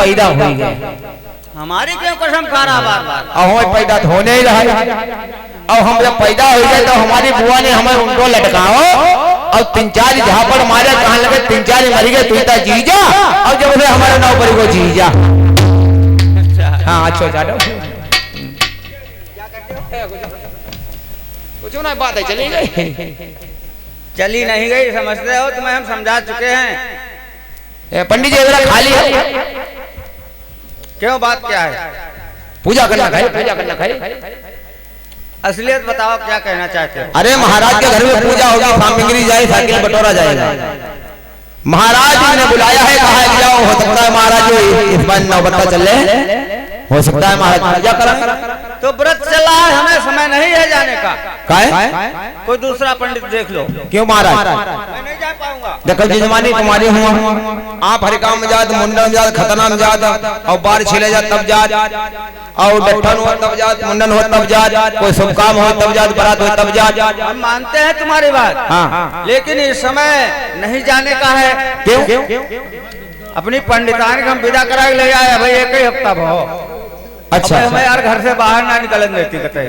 पैदा हो गए। हमारी क्यों कसम खा रहा बार बार? अब हमें पैदा तो होने ही रहा। अब हम जब पैदा हो गए तो हमारी बुआ ने हमें उनको लटकाओ और 3-4 झापड़ मारे, कहाँ लगे 3-4 मर गए, तू इतना जीजा। और जब से हमारे नौकरी को जीजा। हाँ अच्छा जाओ कुछ ना बात है, चली गई। चली नहीं गई, समझते हो? तुम्हें हम समझा चुके हैं। पंडित जी जरा खाली है, क्यों बात क्या है? पूजा करना खाए, पूजा करना खाए। असलियत बताओ, क्या कहना चाहते हो? अरे महाराज के घर में पूजा होगी, सामग्री जाए, साइकिल बटोरा जाएगा। महाराज ने बुलाया है, कहा है जाओ। हो सकता है महाराज इस बार नौबत चले, हो सकता है महाराज पूजा करें। तो व्रत चला है, हमें समय नहीं है जाने का। कोई दूसरा पंडित देख लो। क्यों महाराज? मैं नहीं जा पाऊंगा। देखो जजमानी तुम्हारी हुआ, आप हरिकाम में जात, मुंडन में जात, खतना में जात, और बार छिले जात तब जात, और डट्ठन हो तब जात, मुंडन हो तब जात, कोई शुभ काम हो तब जात, बारात हो तब जात। हम मानते हैं तुम्हारी बात, हाँ, लेकिन इस समय नहीं जाने का है। क्यों? अपनी पंडितान को हम विदा करा ले आए भाई, एक ही हफ्ता भाव। अच्छा, मैं यार घर से बाहर ना निकलन देती कहते,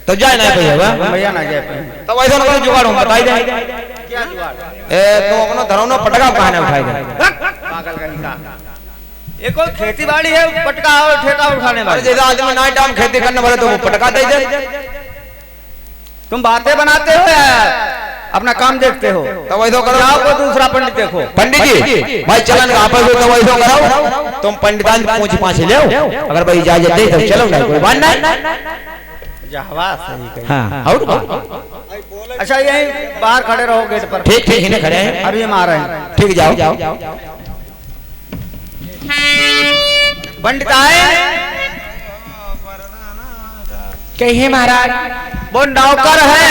तो जाए ना भैया ना जाए। तो वैसा ना जुगाड़ हम बताई दे। क्या जुगाड़? तुम अपना धरौना पटका कहां उठाई दे? पागल कहीं का। ये कोई खेती बाड़ी है, पटका और ठेका उठाने वाले? जैसे आज में नाइट टाइम खेती करने वाले तो वो पटका दे दे। तुम बातें बनाते हो यार, अपना काम देखते हो। तो वैसा करो, जाओ कोई दूसरा पंडित देखो। पंडित जी भाई चलन आप तो वैसा करो, तुम पंडितान पूछ पाछ ले, अगर भाई इजाजत दे तो चलो, ना कोई बात नहीं। जहवा सही कही। हाँ, और अच्छा यहीं बाहर खड़े रहो गेट पर। ठीक ठीक इन्हें खड़े हैं, अभी हम आ रहे हैं। ठीक जाओ। पंडित आए कहिए महाराज। वो नौकर है,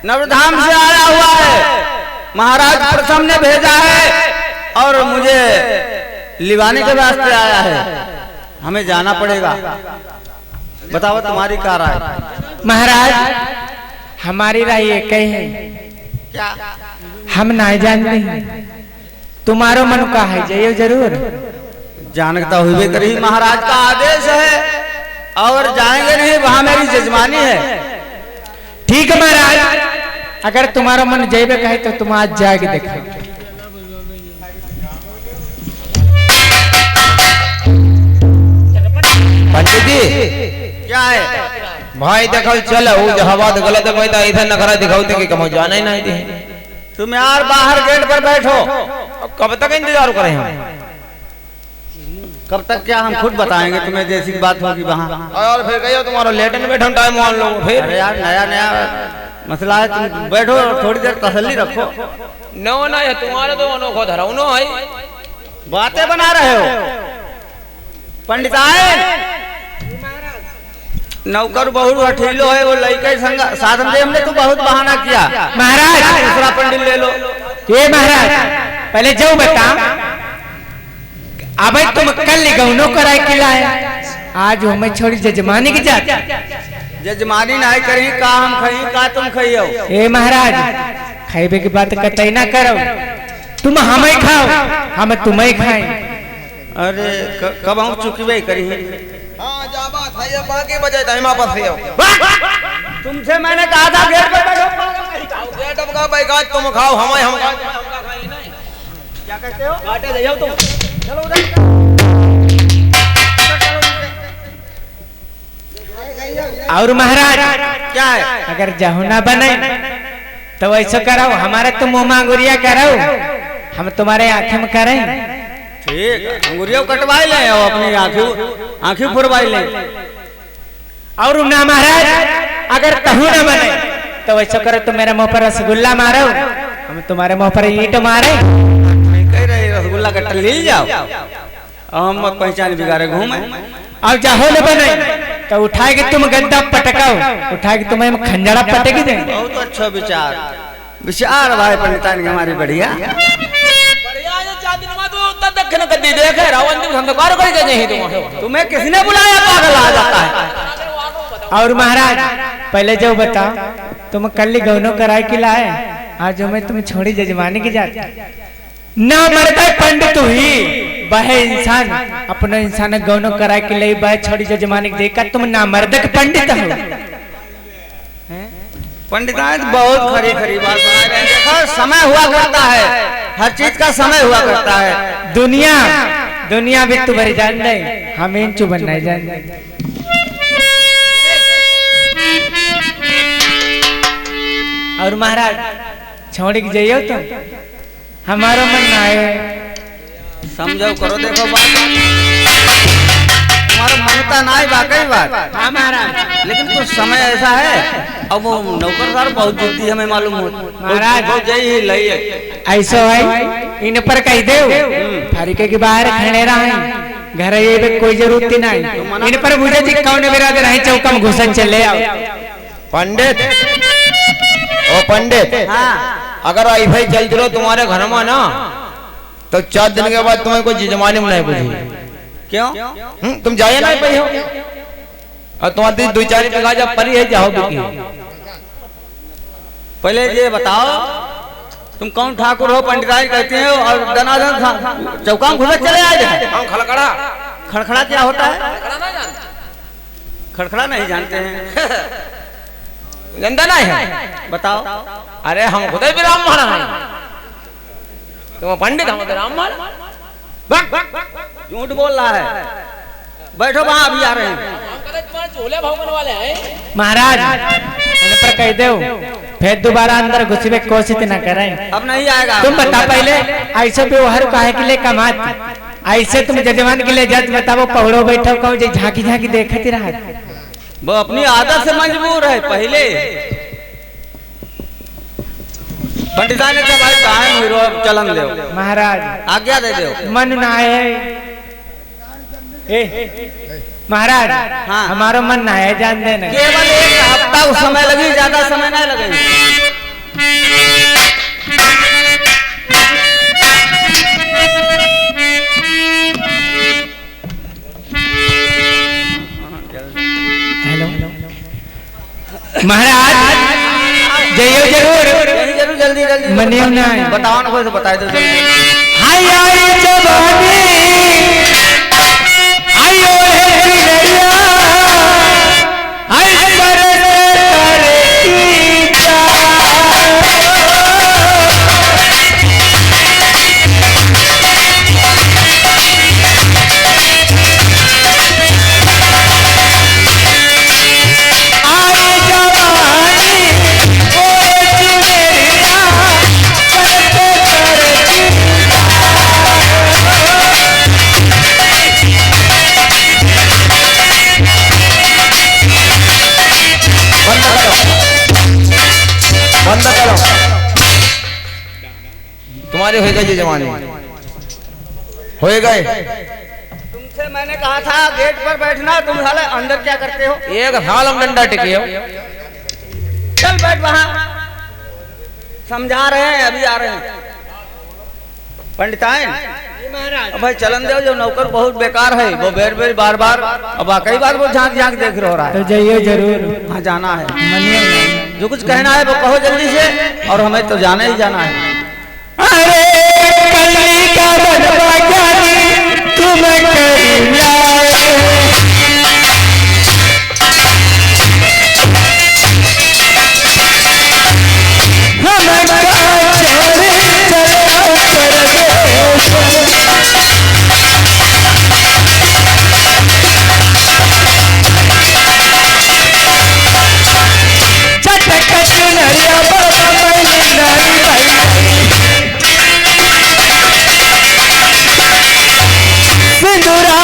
नवधाम से आया हुआ है, महाराज प्रथम ने भेजा है और मुझे लिवाने के वास्ते आया है। हमें जाना पड़ेगा। बताओ तुम्हारी क्या राय? महाराज हमारी राय एक ही है, क्या? हम नहीं जानते, तुम्हारो मन का है, जाइयो जरूर। जानता हुए करी, महाराज का आदेश है और जाएंगे नहीं, वहां मेरी जजमानी है। ठीक है महाराज, अगर तुम्हारा मन जाइबे कहे तो तुम आज जाके देखो। पंडित जी क्या है भाई देखो चलो, जहाँ बात गलत है भाई तो इधर नखरा दिखाओ कि कम जाना ही नहीं दे। तुम यार बाहर गेट पर बैठो। अब कब तक इंतजार करें हम? कब तक क्या, हम खुद बताएंगे तुम्हें जैसी बात होगी वहाँ। और फिर कहियो तुम्हारा लेट में बैठो, टाइम मान लो फिर। अरे यार नया नया मसला है, तुम बैठो थोड़ी देर तसल्ली रखो। नो ना ये तुम्हारा तो अनोखो धराऊ नो है, बातें बना रहे हो। पंडित आए, नौकर बहु हठीलो है, वो लड़के संग साधन दे, हमने तो बहुत बहाना किया। महाराज दूसरा पंडित ले लो। ये महाराज पहले जाओ बता, अब तुम कल गौनो कराए के लाए, आज हमें छोड़ी जजमानी की जात। जजमानी नहीं करी, का हम खई का तुम खइयो। ए महाराज खाइबे की बात कतई ना करो, तुम हमें खाओ हम तुम्हें खाए। अरे कब हम चुकवे करी? हां जा बात है, ये बाकी बजे टाइम वापस से आओ। तुमसे मैंने कहा था गेट पर बैठो, गेट पर का भाई का तुम खाओ, हम खाएं नहीं। क्या कहते हो? काटे दे जाओ तुम, चलो उधर। और महाराज क्या है? अगर जहो ना बने तो ऐसा करो, हमारे तुम मुँह मांगुरिया करो, हम तुम्हारे आंखें में करें। ठीक, अंगुरियों कटवाई ले और अपनी आंखें फुरवाई ले। और ना महाराज अगर कहूँ ना बने तो ऐसा करो, तुम मेरे मुंह पर रसगुल्ला मारो, हम तुम्हारे मुंह पर ईंट मारे। कह रहे रसगुल्ला का टल्ली जाओ, हम पहचान बिगाड़े घूमे। और जाहो न बने तो उठाए के तुम गद्दा पटकाओ, उठाए के तुम्हें खंजड़ा पटकी दे। बहुत अच्छा विचार, विचार भाई पंडितान की हमारी बढ़िया। तुम्हें किसने बुलाया? पागल आ जाता है। और महाराज पहले जो बताओ, तुम कल गौनो कराए के लाए, आज हमें तुम छोड़ी जजमानी की जाती ना मरता पंडित हुई वह इंसान अपना इंसान गौनो करा के ले वह छोड़ी जो जमाने के देखा तुम ना मर्दक पंडित हो। पंडिताइन बहुत खरी खरी बात सुना रहे हैं। देखो समय हुआ करता है, हर चीज का समय हुआ करता है। दुनिया भी तू भरी जान दे, हम इन चुबन नहीं जान दे। और महाराज छोड़ी के जाइयो तुम, हमारा मन ना है। समझो करो, देखो बात तुम्हारा मनता ना है वाकई बात। हाँ महाराज, लेकिन कुछ समय ऐसा है, अब वो नौकरदार बहुत जुद्दी हमें मालूम हो महाराज जय लई ऐसा है इन पर कह दे फारिके के बाहर खड़े रहे घर ये भी कोई जरूरत नहीं। इन पर बुझे जी कौन बिरादर है चौका में घुसन चले आओ। पंडित ओ पंडित, हाँ अगर आई भाई चल चलो तुम्हारे घर में ना तो 4 दिन के बाद तुम्हें कोई जमाने में नहीं बुझी। क्यों? तुम जाए ना भाई हो और तुम्हारी 2-4 बीघा जब परी है जाओ बिकी। पहले ये बताओ तुम कौन ठाकुर हो? पंडिताई कहते हो और दनादन चौका में घुसत चले आए। हम खड़खड़ा। खड़खड़ा क्या होता है? खड़खड़ा नहीं जानते हैं? जनता नहीं है? बताओ। अरे हम खुद भी ब्राह्मण हैं, तुम पंडित हम ब्राह्मण। झूठ बोल रहा है। बैठो वहां, अभी आ रहे हैं। महाराज इन पर कह दो फिर दोबारा अंदर घुसबे कोशिश न करें। अब नहीं आएगा। तुम बता पहले ऐसे व्यवहार काहे के लिए कमात ऐसे तुम जजमान के लिए जात बताओ पहड़ो बैठो कहो जे झांकी झांकी देखत रहा। वो अपनी आदत से मजबूर है। पहले पंडिता ने कहा भाई कहाँ हीरो चलन दो। महाराज आज्ञा दे दो। मन ना है महाराज। हाँ। हमारा मन ना है जान देना। केवल 1 हफ्ता उस समय लगी, ज्यादा समय नहीं लगेगा। हेलो महाराज जइयो जरूर जल्दी जल्दी मनियो ना बताओ ना, कोई से बता दो जल्दी। हाय हाय जवानी आयो है चिड़िया हाय पर बंद करो। तुम्हारे हो गए ये जमाने हो गए। तुमसे मैंने कहा था गेट पर बैठना, तुम साले अंदर क्या करते हो? एक साल हम डंडा टिके हो। चल बैठ वहां, समझा रहे हैं, अभी आ रहे हैं। पंडिताइन अब भाई चलन दो, जो नौकर बहुत बेकार है वो बेर बेर बार बार अब कई बार वो झांक झांक देख रहा है। तो जाइयो जरूर, हाँ जाना है। मनियो ना। जो कुछ कहना है वो कहो जल्दी से, और हमें तो जाना ही जाना है। अरे कली का बनवा ज्ञानी तुम करिया हम का छोड़े चलो चटक चुनरिया बाबा मैंने नारी भाई सिंदूरा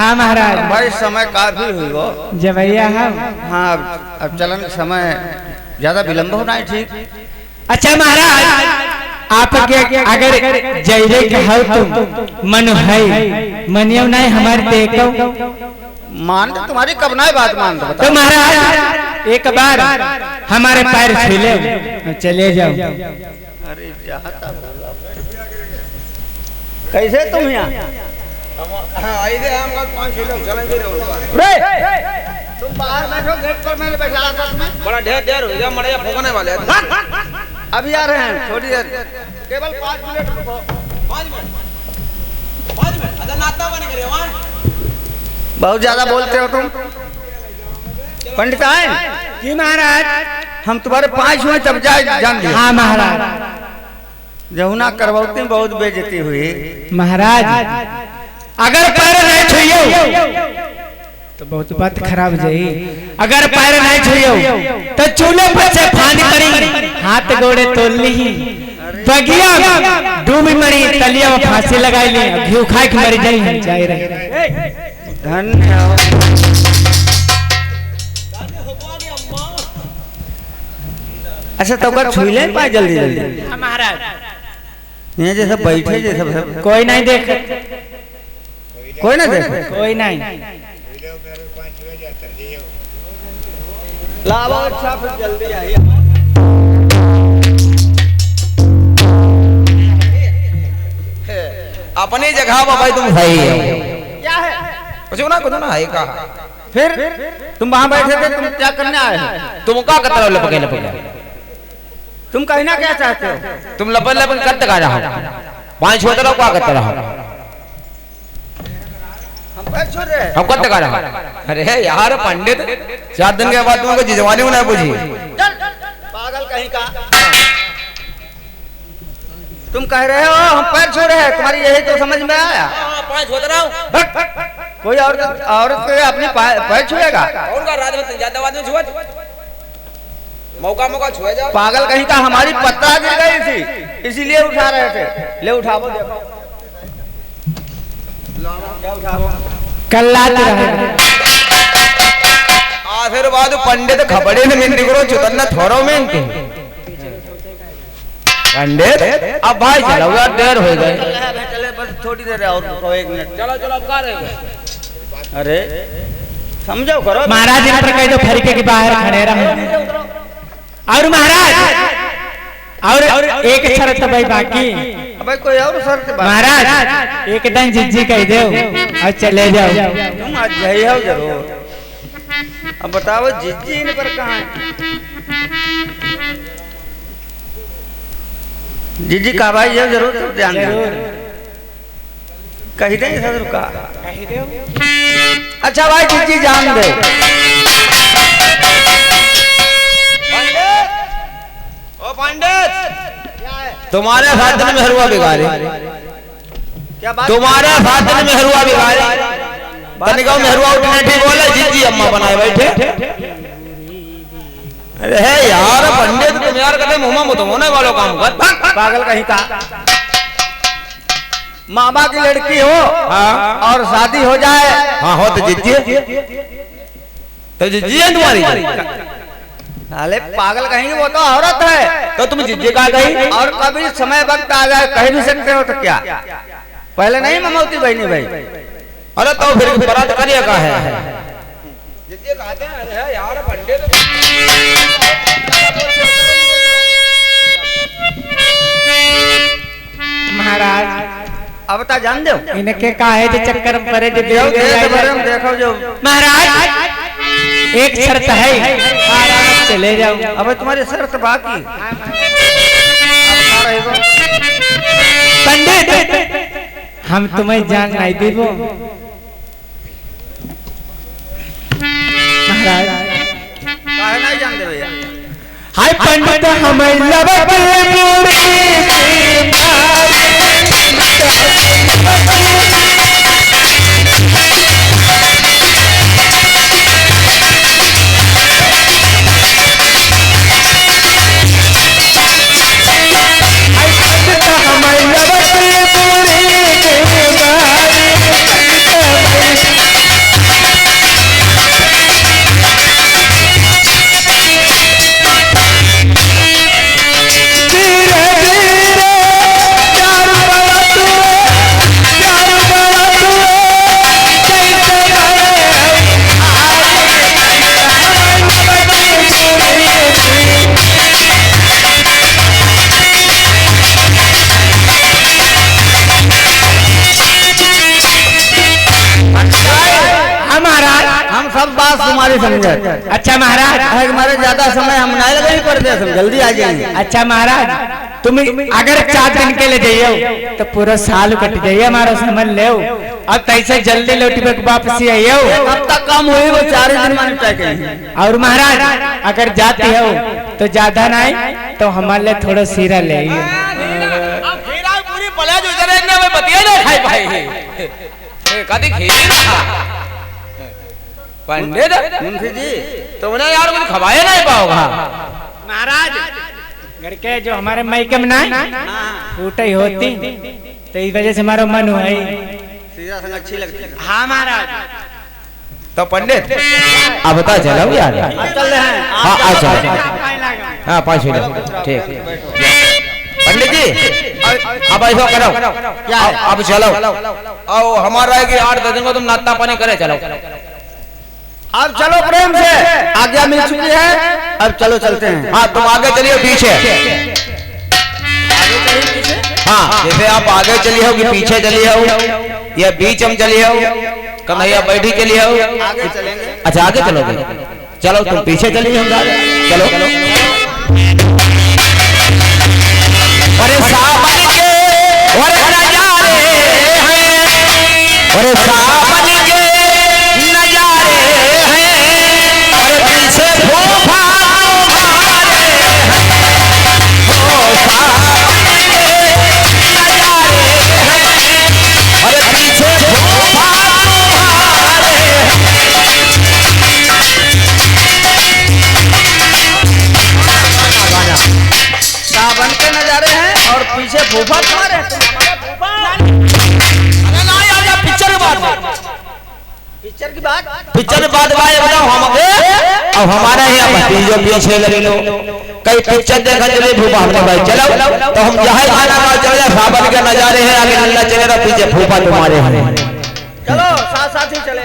हाँ महाराज। भाई समय काफी हुई हो। जवैया हम। हाँ अब चलन समय ज्यादा विलंब होना है ठीक। अच्छा महाराज आप अगर जयरे के हो तुम मन है मनियो नहीं हमारे देखो मान तो तुम्हारी कब ना बात मान दो तो महाराज एक बार हमारे पैर छू ले चले जाओ। अरे कैसे तुम यहाँ तुम बाहर बैठो गेट पर मैंने बैठा था तुम्हें। बड़ा ढेर देर हो गया मड़े फूकने वाले अभी आ रहे हैं थोड़ी देर केवल 5 मिनट रुको। 5 मिनट अदा नाता बने करे वहां बहुत ज्यादा बोलते हो तुम पंडित आए जी महाराज। हम तुम्हारे 5 हुए तब जान लिया। हाँ महाराज। जमुना करवती बहुत बेइज्जती हुई महाराज अगर पैर नहीं छुइयो तो बहुत बात खराब जाई। अगर पैर नहीं छुइयो तो चूल्हे पर से फानी पड़ी हाथ गोड़े तोल ली बगिया डूबी मरी तलिया में फांसी लगाई ली घी खा के मर जाई जाई रहे। धन्यवाद। अच्छा तो कर छुई ले पाए जल्दी जल्दी। महाराज ये जैसे बैठे जैसे कोई नहीं देख कोई ना देखे कोई नहीं लावा अच्छा फिर जल्दी आइए। अपनी जगह पर भाई तुम सही है। क्या है कुछ ना है कहा फिर तुम वहां बैठे थे तुम क्या करने आए हो? तुम का कतरा लपके लपके तुम कहना क्या चाहते हो? तुम लपन लपन करते का रहा 5 छोड़ रहा क्या करते रहा हम पैर छोड़ रहे हैं। हम करते का रहा। अरे यार पंडित 4 दिन के बाद तुमको जिजवानी होना पूछी चल पागल कहीं का। तुम कह रहे हो हम पैर छोड़ रहे हैं तुम्हारी यही तो समझ में आया। 5 छोड़ रहा हूं कोई औरत को अपने पैर छुएगा? और का रात में ज्यादा बाद में छुआ मौका छुआ जाओ। पागल कहीं का हमारी पत्ता गिर गई थी इसीलिए उठा रहे थे। ले उठाओ देखो क्या उठाओ कल्लात रहे। आशीर्वाद पंडित खबड़े ने मिंदी करो चुतन्ना थोरो में पंडित अब भाई चलो यार देर हो गए। चले बस थोड़ी देर और रुको 1 मिनट। चलो अब का रहे। अरे समझो करो महाराज इन पर कह दो फरीके के बाहर खड़े रहो। और महाराज और एक शर्त भाई बाकी भाई कोई और शर्त महाराज एक दिन जिज्जी कह दो और चले जाओ। तुम आज जाइए हो जरूर। अब बताओ जिज्जी इन पर कहाँ है? जिज्जी का भाई ये जरूर तुम ध्यान दो। कही दे सदर का अच्छा भाई जिज्जी जान दे। ओ पंडित तुम्हारे साथ दिन में हरुआ बिगाड़े। क्या बात? तुम्हारे साथ दिन में हरुआ बिगाड़े तनिका में हरुआ उठने ठीक बोला जिज्जी अम्मा बनाए बैठे। अरे है यार पंडित तुम यार कहते मुंह में होने वालों काम कर। पागल कहीं का मामा की लड़की हो हाँ और शादी हो जाए। हाँ हो तो जिज्जी है तुम्हारी। अरे पागल कहीं वो तो औरत है तो तुम जिज्जी कहा गई और कभी समय वक्त आ जाए कह भी सकते हो तो क्या पहले नहीं ममौती बहनी भाई। अरे तो फिर बरात करिए का है जिज्जी कहते हैं। अरे यार पंडित महाराज अब बता जान दो इनके का है जो चक्कर में पड़े जो देखो जो महाराज एक शर्त है चले जाओ। अब तुम्हारी शर्त बाकी पंडित हम तुम्हें जान नहीं देबो। महाराज काहे नहीं जान दे भैया। हाय पंडित हमें लबके मुड़ी सब बात तुम्हारी समझे। अच्छा महाराज, हमारे ज्यादा समय हम नहीं लगे पड़ते, सब जल्दी आ जाएंगे। अच्छा महाराज, तुम अगर 4 दिन के लिए जाइयो तो पूरा साल कट जाइए हमारा, समझ ले। अब तैसे जल्दी लौटी वापसी आइयो, कब तक काम हुई वो 4 दिन में निपटा के। और महाराज अगर जाते हो तो ज्यादा नहीं तो हमारे लिए थोड़ा सीरा ले आइयो। पूरी पला जो इधर एक में बतिया ना खाई भाई कदी खेती ना पंडित मुंशी जी तुमने यार मुझे खवाया नहीं पाओगा महाराज। घर के जो हमारे मायके में ना फूट ही होती तो इस वजह से हमारा मन हुआ सीधा संग अच्छी लगती है। हाँ महाराज। तो पंडित अब बता चलो यार। चल रहे हैं। हाँ अच्छा हाँ 5 मिनट ठीक। पंडित जी अब ऐसा करो क्या है? अब चलो आओ हमारा है कि 8-10 दिन को तुम नाश्ता पानी करे चलो। अब चलो प्रेम से, आज्ञा मिल चुकी है, अब चलो चलते हैं। हाँ तुम आगे चलिए पीछे। आगे चलिए पीछे। हाँ जैसे आप आगे चली हो कि पीछे चली हो या बीच में चली हो कन्हैया बैठी चली हो। आगे चलेंगे। अच्छा आगे चलोगे, चलो तुम पीछे चली हो चलो। अरे सावन के और नजारे हैं, अरे सावन के नजारे हैं, अरे पीछे फूफा तुम्हारे हैं, ओ सावन के नजारे हैं, अरे पीछे फूफा तुम्हारे सावन के नजारे हैं और पीछे फूफा तुम्हारे। अरे ना यार पिक्चर पिक्चर की बात, पिक्चर बाद बताओ हम अब हमारा यहाँ भतीजो पीछे लगे लो कई पिक्चर देखा चले फूफा हमने भाई चलो तो हम जहाँ खाना खा चले सावन के नजारे हैं आगे नल्ला चलेगा पीछे फूफा तुम्हारे हैं। चलो साथ साथ ही चले।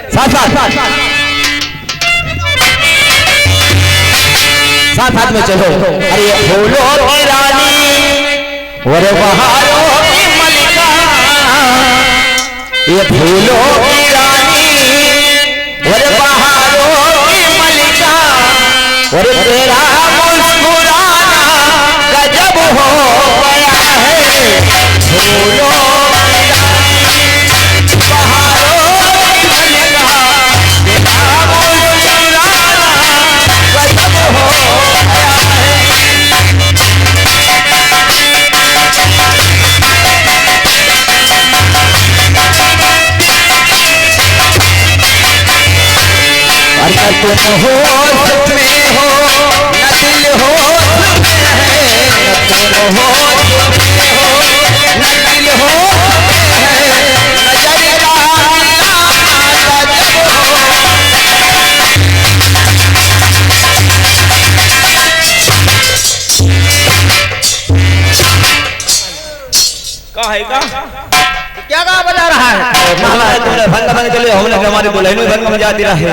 साथ में चलो। अरे फूलों की रानी और बहारों की मलिका, ये फूलों की रानी और बहारों की मलिका, और तेरा मुस्कुराना गजब हो गया है। फूलों की रानी बहारों की मलिका, तेरा मुस्कुराना गजब हो गया है। अरे तुम होश में हो न दिल होश में है, तुम होश में हो न दिल होश में है, नजर का मिलाना गजब हो। कहेगा क्या गा बजा रहा है? महाराज तुमने भंग भंग चले हमने हमारे दुल्हन में भंग बजा दिया है।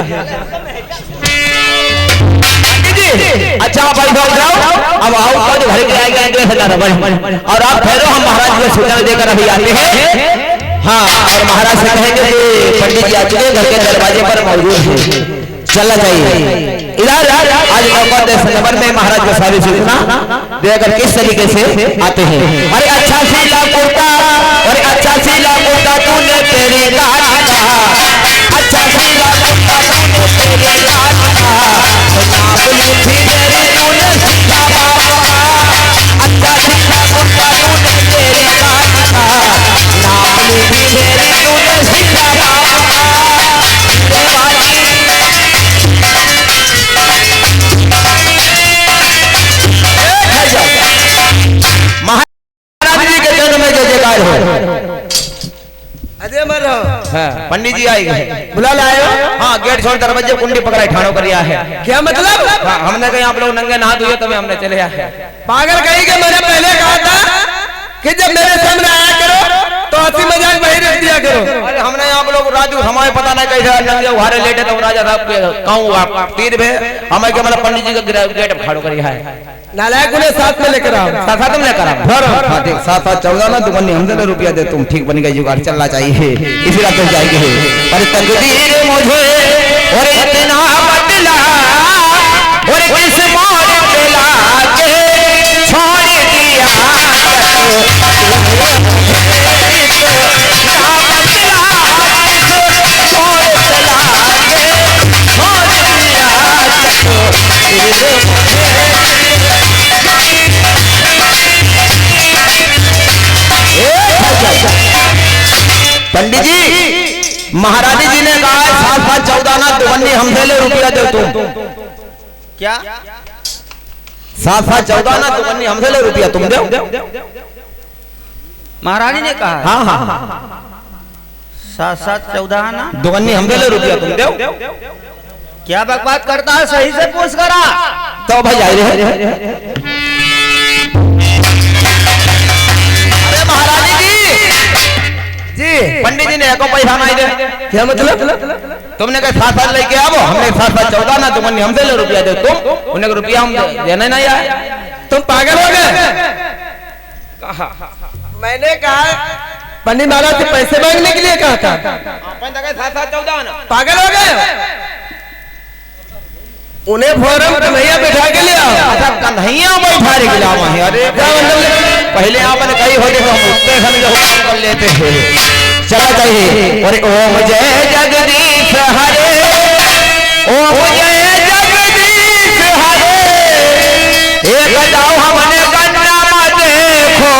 अच्छा आप भाई भाग जाओ, अब आओ तो घर के आएंगे एड्रेस हटा भाई और आप ठहरो, हम महाराज को सूचना देकर अभी आते हैं। हाँ और महाराज से कहेंगे कि पंडित जी आ चुके घर के दरवाजे पर मौजूद हैं, चलना चाहिए। इधर आज नौका 10 नंबर में महाराज को सारी सूचना देकर किस तरीके से आते हैं। अरे अच्छा सीला कुर्ता, अरे अच्छा सीला कुर्ता तूने तेरी लाज का, अच्छा सीला कुर्ता तूने तेरी लाज का, नाप ली थी मेरी तूने सीला बाबा, अच्छा सीला कुर्ता तूने तेरी लाज का, नाप ली थी मेरी तूने सीला बाबा। महाराज जी के चरण में जय जयकार हो। अजय मर पंडित जी आएंगे, बुला लाए हो? हाँ गेट छोड़ दरवाजे कुंडी पकड़ाई ठाणो कर है। क्या मतलब? हाँ, हमने कहा आप लोग नंगे नहा धोए तभी हमने चले आए। पागल कहीं के मैंने पहले कहा था कि जब मेरे सामने आया करो तो हंसी मजाक वही रख दिया करो। अरे हमने आप लोग राजू हमारे पता नहीं कैसे नंगे उहारे लेटे तो राजा साहब के कहूँ आप तीर भे हमें के मतलब पंडित जी का गेट खड़ो कर है। नालायक उन्हें साथ में लेकर आओ। साथ में लेकर आओ। साथ 14 दुकानी हमसे रुपया दे तुम ठीक बन गई जुगाड़ चलना चाहिए इसी रात जाएंगे। पर तकदीर मुझे और इतना महारानी जी ने कहा है 7 14 ना दुगनी हमसे ले रुपया दो तुम। क्या 7 14 ना दुगनी हमसे ले रुपया तुम दो। महारानी ने कहा? हाँ हाँ 7 14 ना दुगनी हमसे ले रुपया तुम दो। क्या बकवास करता है, सही से पूछ करा। तो भाई जाए अरे महारानी जी पंडित जी ने एको पैसा नहीं दे। क्या मतलब? तुमने कहा 7 लेके आओ, हमने 7 14 ना दुगनी हमसे ले रुपया दो तुम। उन्हें रुपया हम देने नहीं आए। तुम पागल हो गए? मैंने कहा पंडित महाराज से पैसे मांगने के लिए कहा था। 7 14 ना पागल हो गए? उन्हें फोरम कन्हैया बैठा के ले आओ। अच्छा कन्हैया बैठा के ले आओ। अरे क्या मतलब? पहले आपने कही होते तो हम उससे समझ हुक्म कर लेते हैं। चला चाहिए और ओम जय जगदीश हरे, ओम जय जगदीश हरे। एक जाओ हमने गन्ना देखो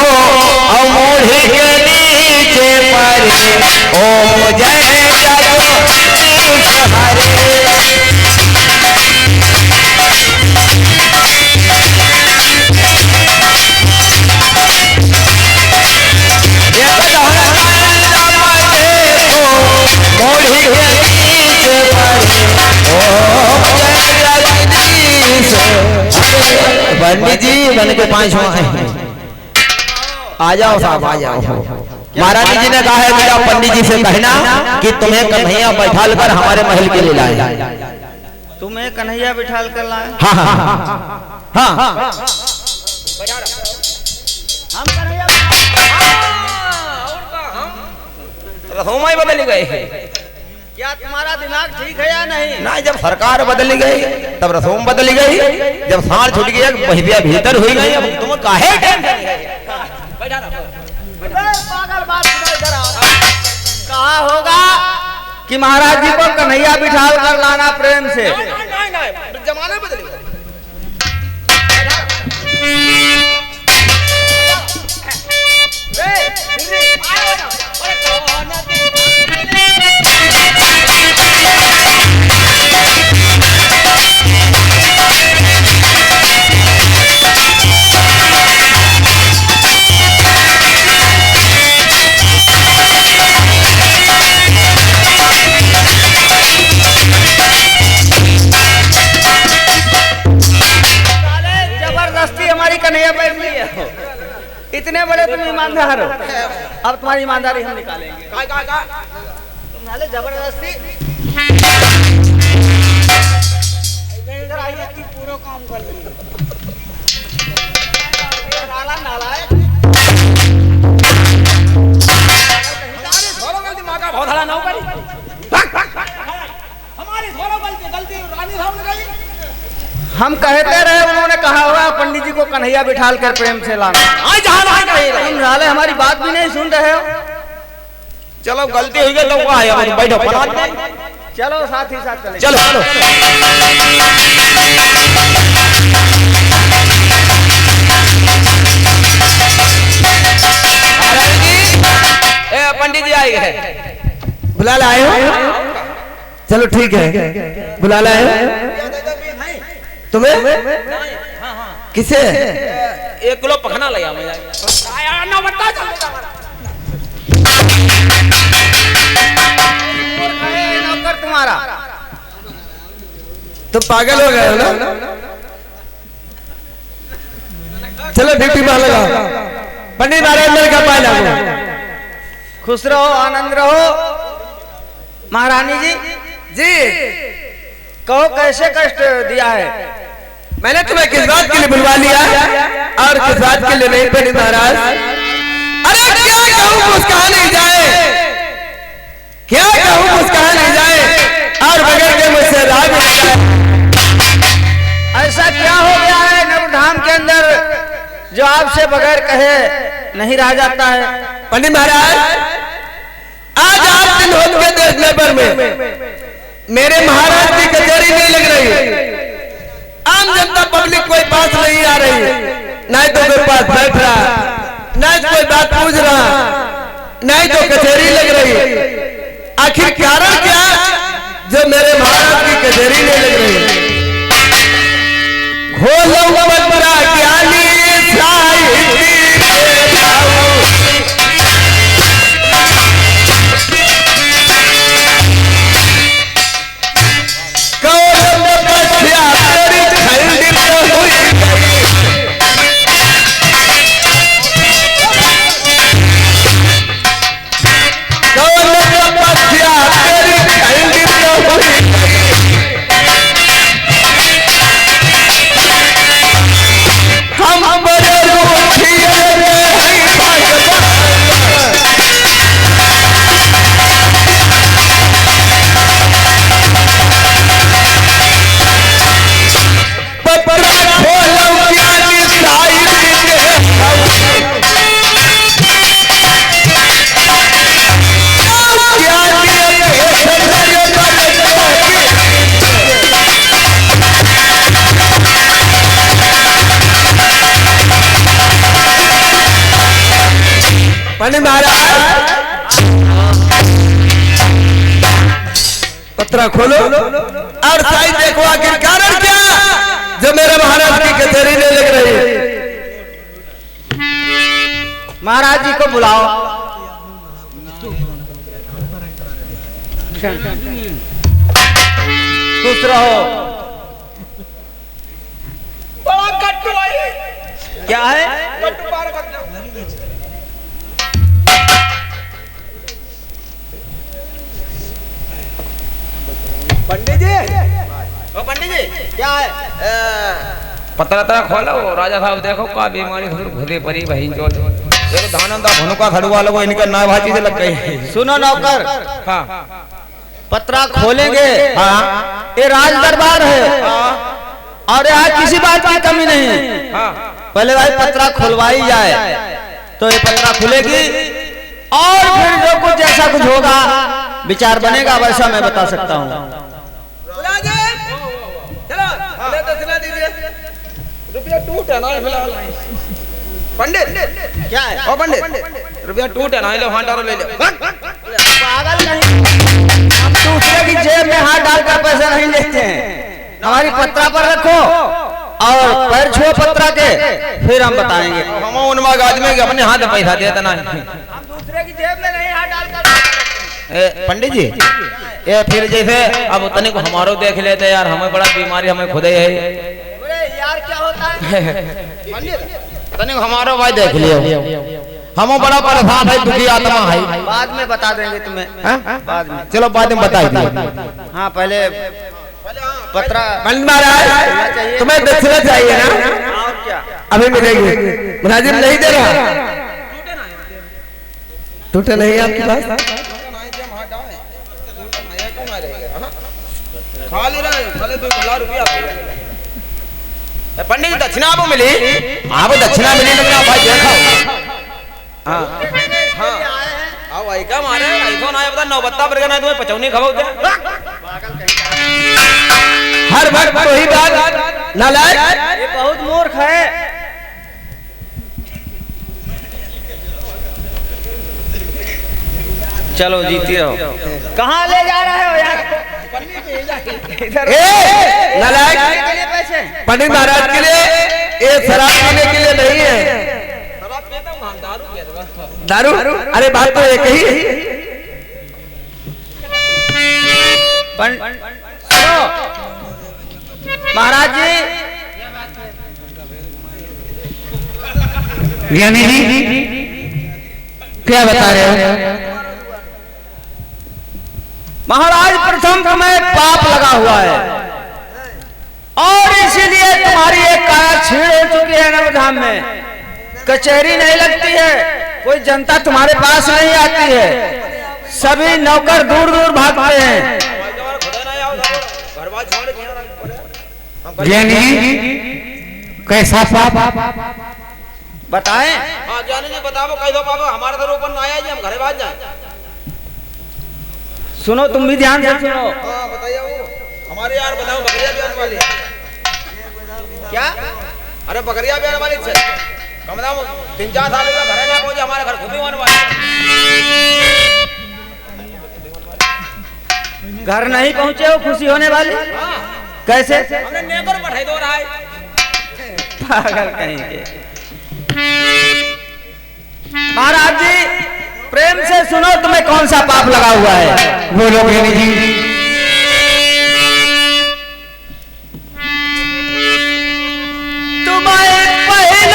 और मोढ़ी के नीचे परे, ओम जय जगदीश हरे। पंडित जी बन के 5 आ जाओ साहब, आ जाओ। महारानी जी ने कहा है मेरा पंडित जी से कहना कि तुम्हें कन्हैया बैठाल कर हमारे महल के लिए लाए। तुम्हें कन्हैया बिठाल कर लाए? हाँ हाँ हाँ हाँ हम कन्हैया रसोई बदल गए। क्या तुम्हारा दिमाग ठीक है या नहीं? ना जब सरकार बदली गई तब रसोम बदली गई, जब सांड छूट गया बहिबिया भीतर हुई गई। अब तुम काहे पागल बात इधर आओ। कहा होगा कि महाराज जी को कन्हैया बिठाल कर लाना प्रेम से। जमाना बदल गया। कन्हैया बैठ लिया हो। इतने बड़े तुम ईमानदार हो, अब तुम्हारी ईमानदारी हम निकालेंगे। तुम नाले जबरदस्ती इधर आइए कि पूरा काम कर लेंगे। नाला नाला है बहुत हला ना ऊपर हमारी गलती रानी साहब ने कही। हम कहते रहे, उन्होंने कहा होगा पंडित जी को कन्हैया बिठाल कर प्रेम से लाना। तुम नाले हमारी बात भी नहीं सुन रहे हो। चलो गलती हुई गई तो बैठो चलो साथ ही साथ चले। चलो चलो पंडित जी आए गए। बुला लाए हो? चलो ठीक है, बुला लाए तुम्हें? किसे? 1 किलो पखना लिया मैं। नौकर तुम्हारा तो पागल हो गए हो ना? चलो ड्यूटी में लगा। पंडित नारायण का पाए लागो। खुश रहो, आनंद रहो। महारानी जी जी कहो कैसे कष्ट दिया है? मैंने तुम्हें किस बात के लिए बुलवा लिया और किस बात के लिए नहीं पंडित महाराज? अरे क्या कहूँ मुस्कान नहीं जाए, क्या कहूँ मुस्कान नहीं जाए और बगैर के मुझसे राह भी नहीं जाए। ऐसा क्या हो गया है नवधाम के अंदर जो आपसे बगैर कहे नहीं रह जाता है? पंडित महाराज आज आप दिन होत के देखने पर मेरे महाराज की कचहरी नहीं लग रही है। आम जनता पब्लिक कोई पास नहीं आ रही है, ना तो कोई पास बैठ रहा, ना कोई बात पूछ रहा, ना तो कचहरी लग रही है। आखिर क्या मेरे महाराज की कचहरी में लग रही है। खोलो पत्रा ज्ञानी साहित्य पंडित महाराज पत्रा खोलो और साई देखो आखिर कारण क्या जो मेरे महाराज की कचहरी में लग रही है। महाराज जी को बुलाओ। खुश रहो। बड़ा कट्टू है। क्या है? कट्टू पार कर दो। पंडित जी, ओ पंडित जी क्या है? पतरा तरा खोलो राजा साहब देखो का बीमारी भूले परी भाई जो देखो धानंदा भनुका खड़ुआ लोगो इनका ना भाजी से लग गई। सुनो नौकर, हाँ पत्रा खोलेंगे। हाँ ये राज दरबार है और यहाँ किसी बात की कमी नहीं है। हाँ पहले भाई पत्रा खुलवाई जाए तो ये पत्रा खुलेगी और फिर जो कुछ जैसा कुछ होगा विचार बनेगा वैसा मैं बता सकता हूँ। रुपया टूट है ना फिलहाल पंडित क्या है? ओ पंडित रुपया टूट है ना लो हाथ डालो ले ले पागल नहीं, हम दूसरे की जेब में हाथ डालकर पैसा नहीं लेते हैं। हमारी पत्रा पर रखो और पैर छुओ पत्रा के, फिर हम बताएंगे। हम उनवा आदमी के अपने हाथ में पैसा देता ना। हम दूसरे की जेब में नहीं हाथ डालकर। पंडित जी ये फिर जैसे अब तनिक हमारो देख लेते यार, हमें बड़ा बीमारी हमें खुदे है यार क्या होता है? तनिक हमारो भाई देख लियो, हम बड़ा परेशान है, दुखी आत्मा है। बाद में बता देंगे तुम्हें। बाद में चलो बाद में बता दिए। हाँ पहले पत्रा। पंडित महाराज तुम्हें दक्षिणा चाहिए ना? और क्या? अभी मिलेगी। मुलाजिम नहीं दे रहा, टूटे नहीं आपके पास? पंडित जी दक्षिणा आपको मिली? आपको दक्षिणा मिली तो मेरा भाई देखो। हाँ हाँ आओ भाई क्या मारे ऐसा ना बता नौबत्ता पर ना तुम्हें पचौनी खवाओ दे हर वक्त वही बात नालायक। ये बहुत मूर्ख है। चलो जीती रहो। कहाँ ले जा रहे हो यार? नालायक के लिए पैसे? पंडित महाराज के लिए ये शराब पीने के लिए नहीं है। दारू? अरे बात तो एक ही। सुनो महाराज जी, ज्ञानी जी क्या बता रहे हो? महाराज प्रथम तुम्हें पाप लगा हुआ है और इसीलिए तुम्हारी एक काया छीड़ हो चुकी है नवधाम में। कचहरी नहीं लगती है, कोई जनता तुम्हारे पास नहीं आती है, सभी नौकर दूर दूर भागते हैं। ज्ञानी कैसा पाप बताएं? हाँ ज्ञानी जी बताओ कैसा पाप हमारे तो ऊपर ना आया जी, हम घरे भाग जाए। सुनो तुम भी ध्यान से सुनो। हाँ बताइए वो हमारे यार बताओ बकरिया ब्याह वाली क्या? अरे बकरिया ब्याह वाली कम दाम 3-4 साल का घर में पहुंचे, हमारे घर खुद ही होने वाले। घर नहीं पहुंचे हो खुशी होने वाली? कैसे? हमने नेकर बढ़ाई दो रहा है। पागल कहीं के। महाराज जी प्रेम से सुनो, तुम्हें कौन सा पाप लगा हुआ है? बोलो ज्ञानी जी। तुम्हें पहले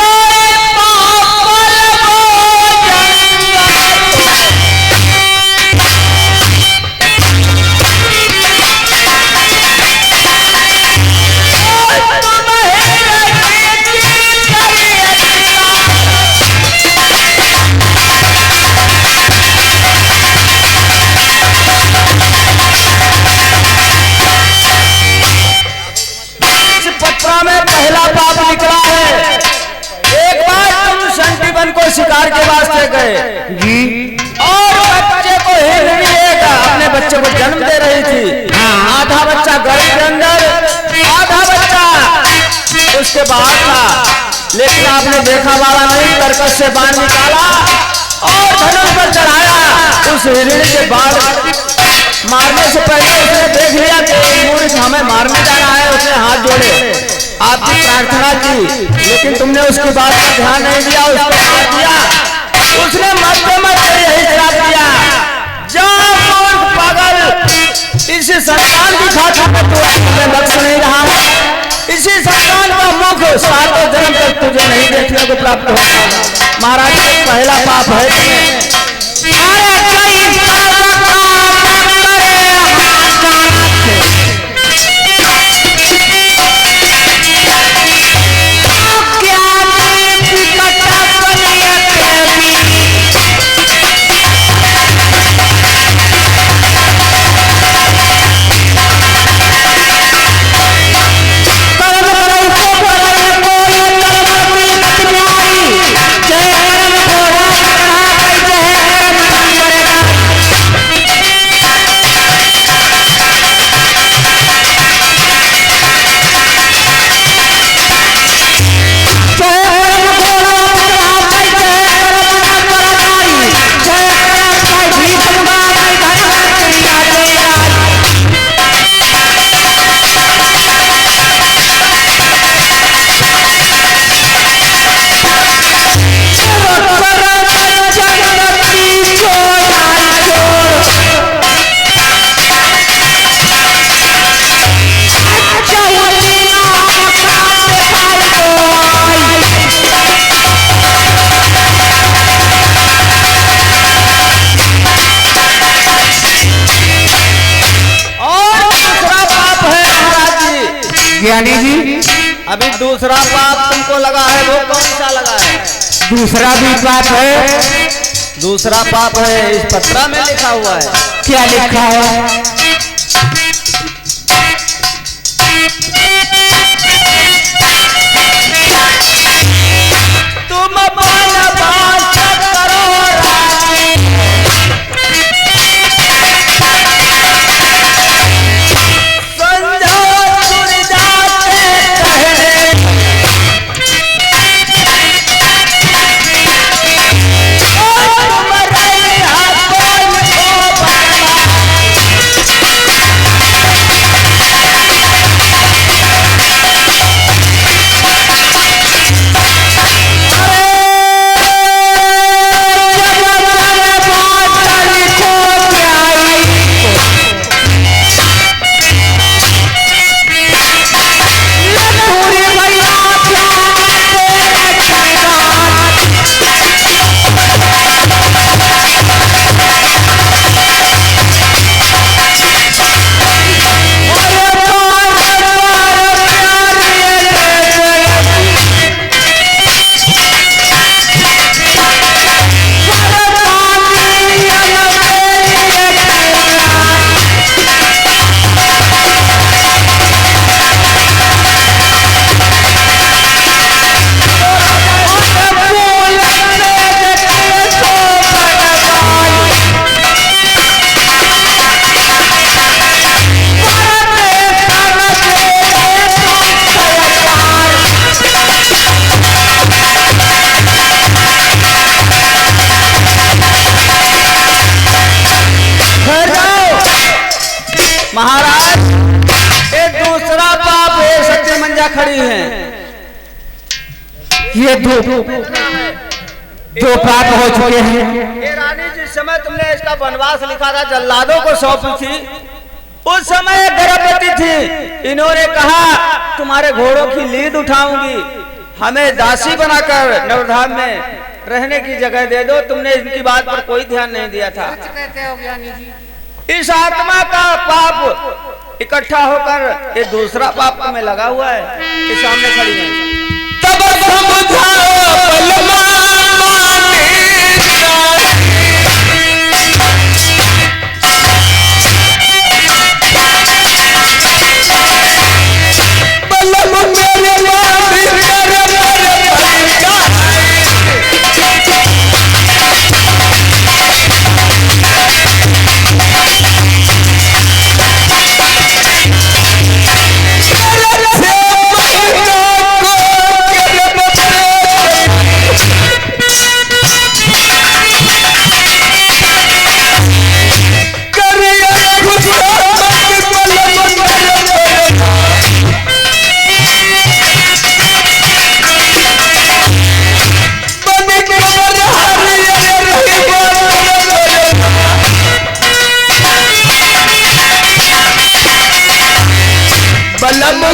में पहला पाप निकला है। एक बार तुम संजीवन को शिकार के वास्ते गए जी और बच्चे को हिरनी अपने बच्चे को जन्म दे रही थी। आधा बच्चा गले के अंदर, आधा बच्चा उसके बाहर था, लेकिन आपने देखा वाला नहीं, तरकस से बाण निकाला और धनुष पर चढ़ाया। उस हिरणी के बाद मारने से पहले उसने देख लिया कि मूर्ख हमें मारने जा रहा है, उसने हाथ जोड़े, आपकी प्रार्थना की, लेकिन तुमने उसकी बात का ध्यान नहीं दिया, उसको मार दिया। उसने मरते मरते यही श्राप दिया, जाओ मूर्ख पागल, इस संतान की खातिर में तू तुम्हें बख्श नहीं रहा है, इसी संतान का मुख सातों जन्म तक तुझे नहीं देखने को प्राप्त होगा। महाराज पहला पाप है तुम्हें। ज्ञानी जी अभी दूसरा पाप तुमको लगा है, वो कौन सा लगा है? दूसरा भी पाप है। दूसरा पाप है, इस पत्रा में लिखा हुआ है। क्या लिखा है? तुम अपना बात करो खड़ी हैं। ये दो पाप हो चुके हैं। ये रानी जिस समय तुमने इसका वनवास लिखा था जल्लादों को सौंपी थी, उस समय गर्भवती थी। इन्होंने कहा तुम्हारे घोड़ों की लीद उठाऊंगी, हमें दासी बनाकर नवधाम में रहने की जगह दे दो। तुमने इनकी बात पर कोई ध्यान नहीं दिया था। इस आत्मा का पाप इकट्ठा होकर ये दूसरा पाप तुम्हें लगा हुआ है। ये सामने खड़ी है। तब समझाओ बलमा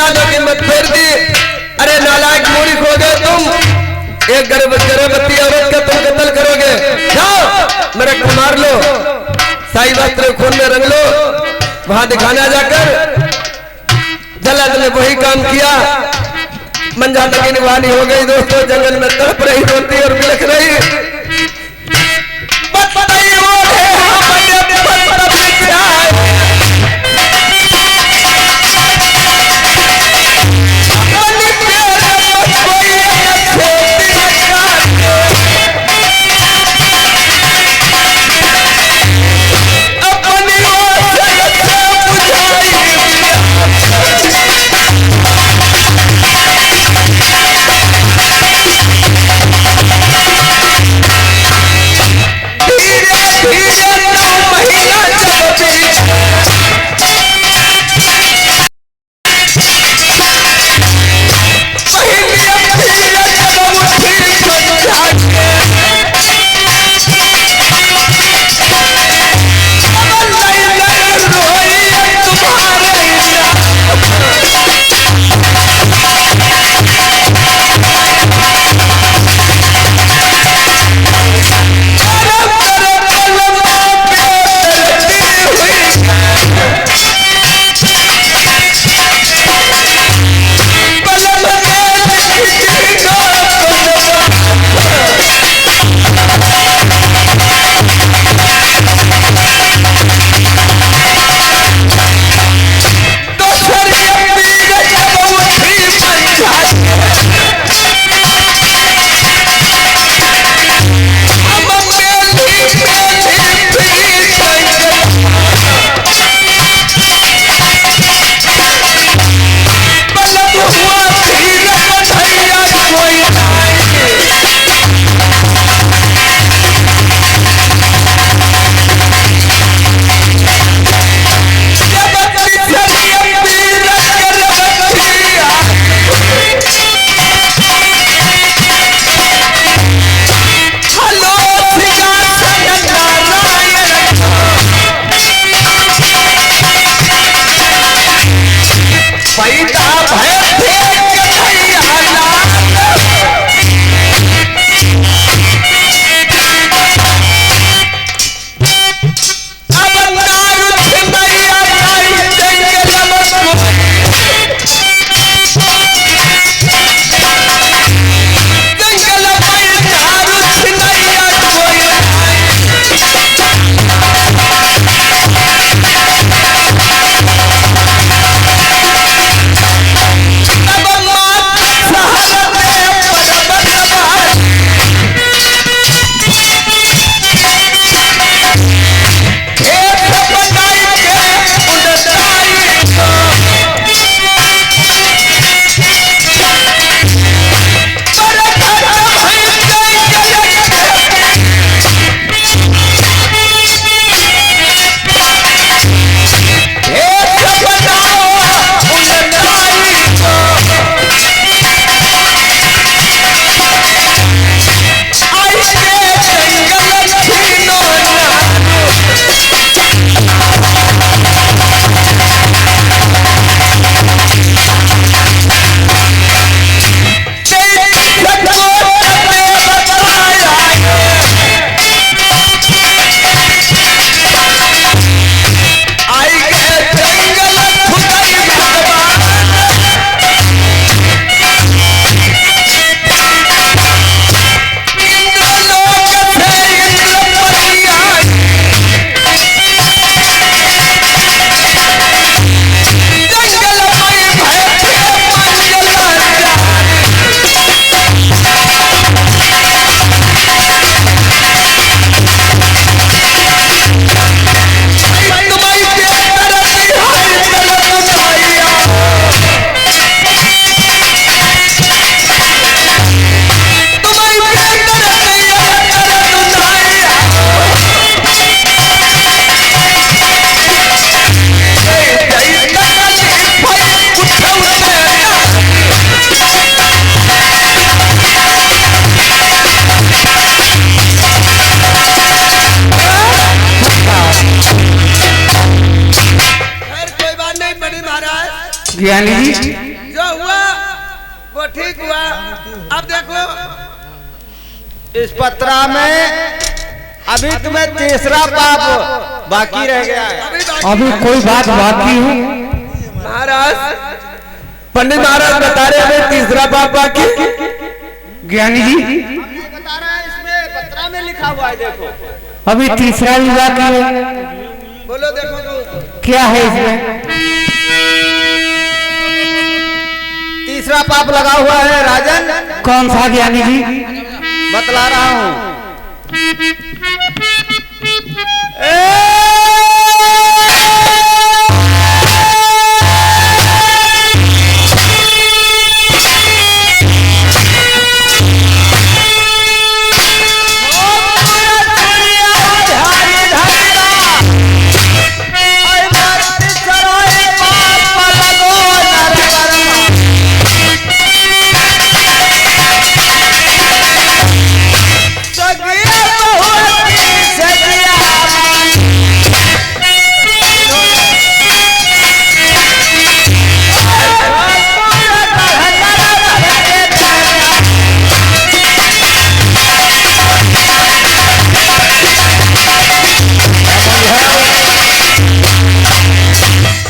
औलादों की मत फेर दी। अरे नालायक मूर्ख हो गए तुम, एक गर्भवती औरत का तुम कत्ल करोगे। जाओ मेरे को मार लो, साई वस्त्र खून में रंग लो, वहां दिखाना जाकर। जल्लाद ने वही काम किया, मंजा तक निवानी हो गई। दोस्तों जंगल में तड़प रही, रोती और बिलख रही। ज्ञानी जी जो हुआ वो ठीक हुआ। अब देखो इस पत्रा में अभी तुम्हें तीसरा पाप बाकी रह गया है। अभी कोई बात बाकी है? महाराज, पंडित महाराज बता रहे हमें तीसरा पाप बाकी। ज्ञानी जी बता रहा है, इसमें पत्रा में लिखा हुआ है, देखो। अभी तीसरा भी बाकी है। बोलो देखो तो। क्या है इसमें? तीसरा पाप लगा हुआ है राजन। कौन सा ज्ञानी जी? बतला रहा हूं।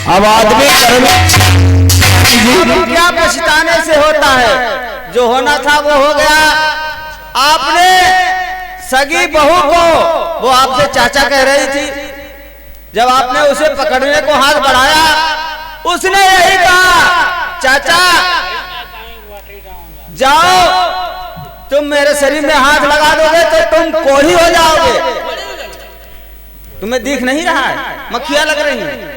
अब आदमी क्या पछताने से होता है? जो होना था वो हो गया। आपने सगी बहू को, वो आपसे चाचा कह रही थी, जब आपने उसे पकड़ने को हाथ बढ़ाया, उसने यही कहा, चाचा जाओ, तुम मेरे शरीर में हाथ लगा दोगे तो तुम कोढ़ी हो जाओगे। तुम्हें दिख नहीं रहा है? मक्खियां लग रही हैं।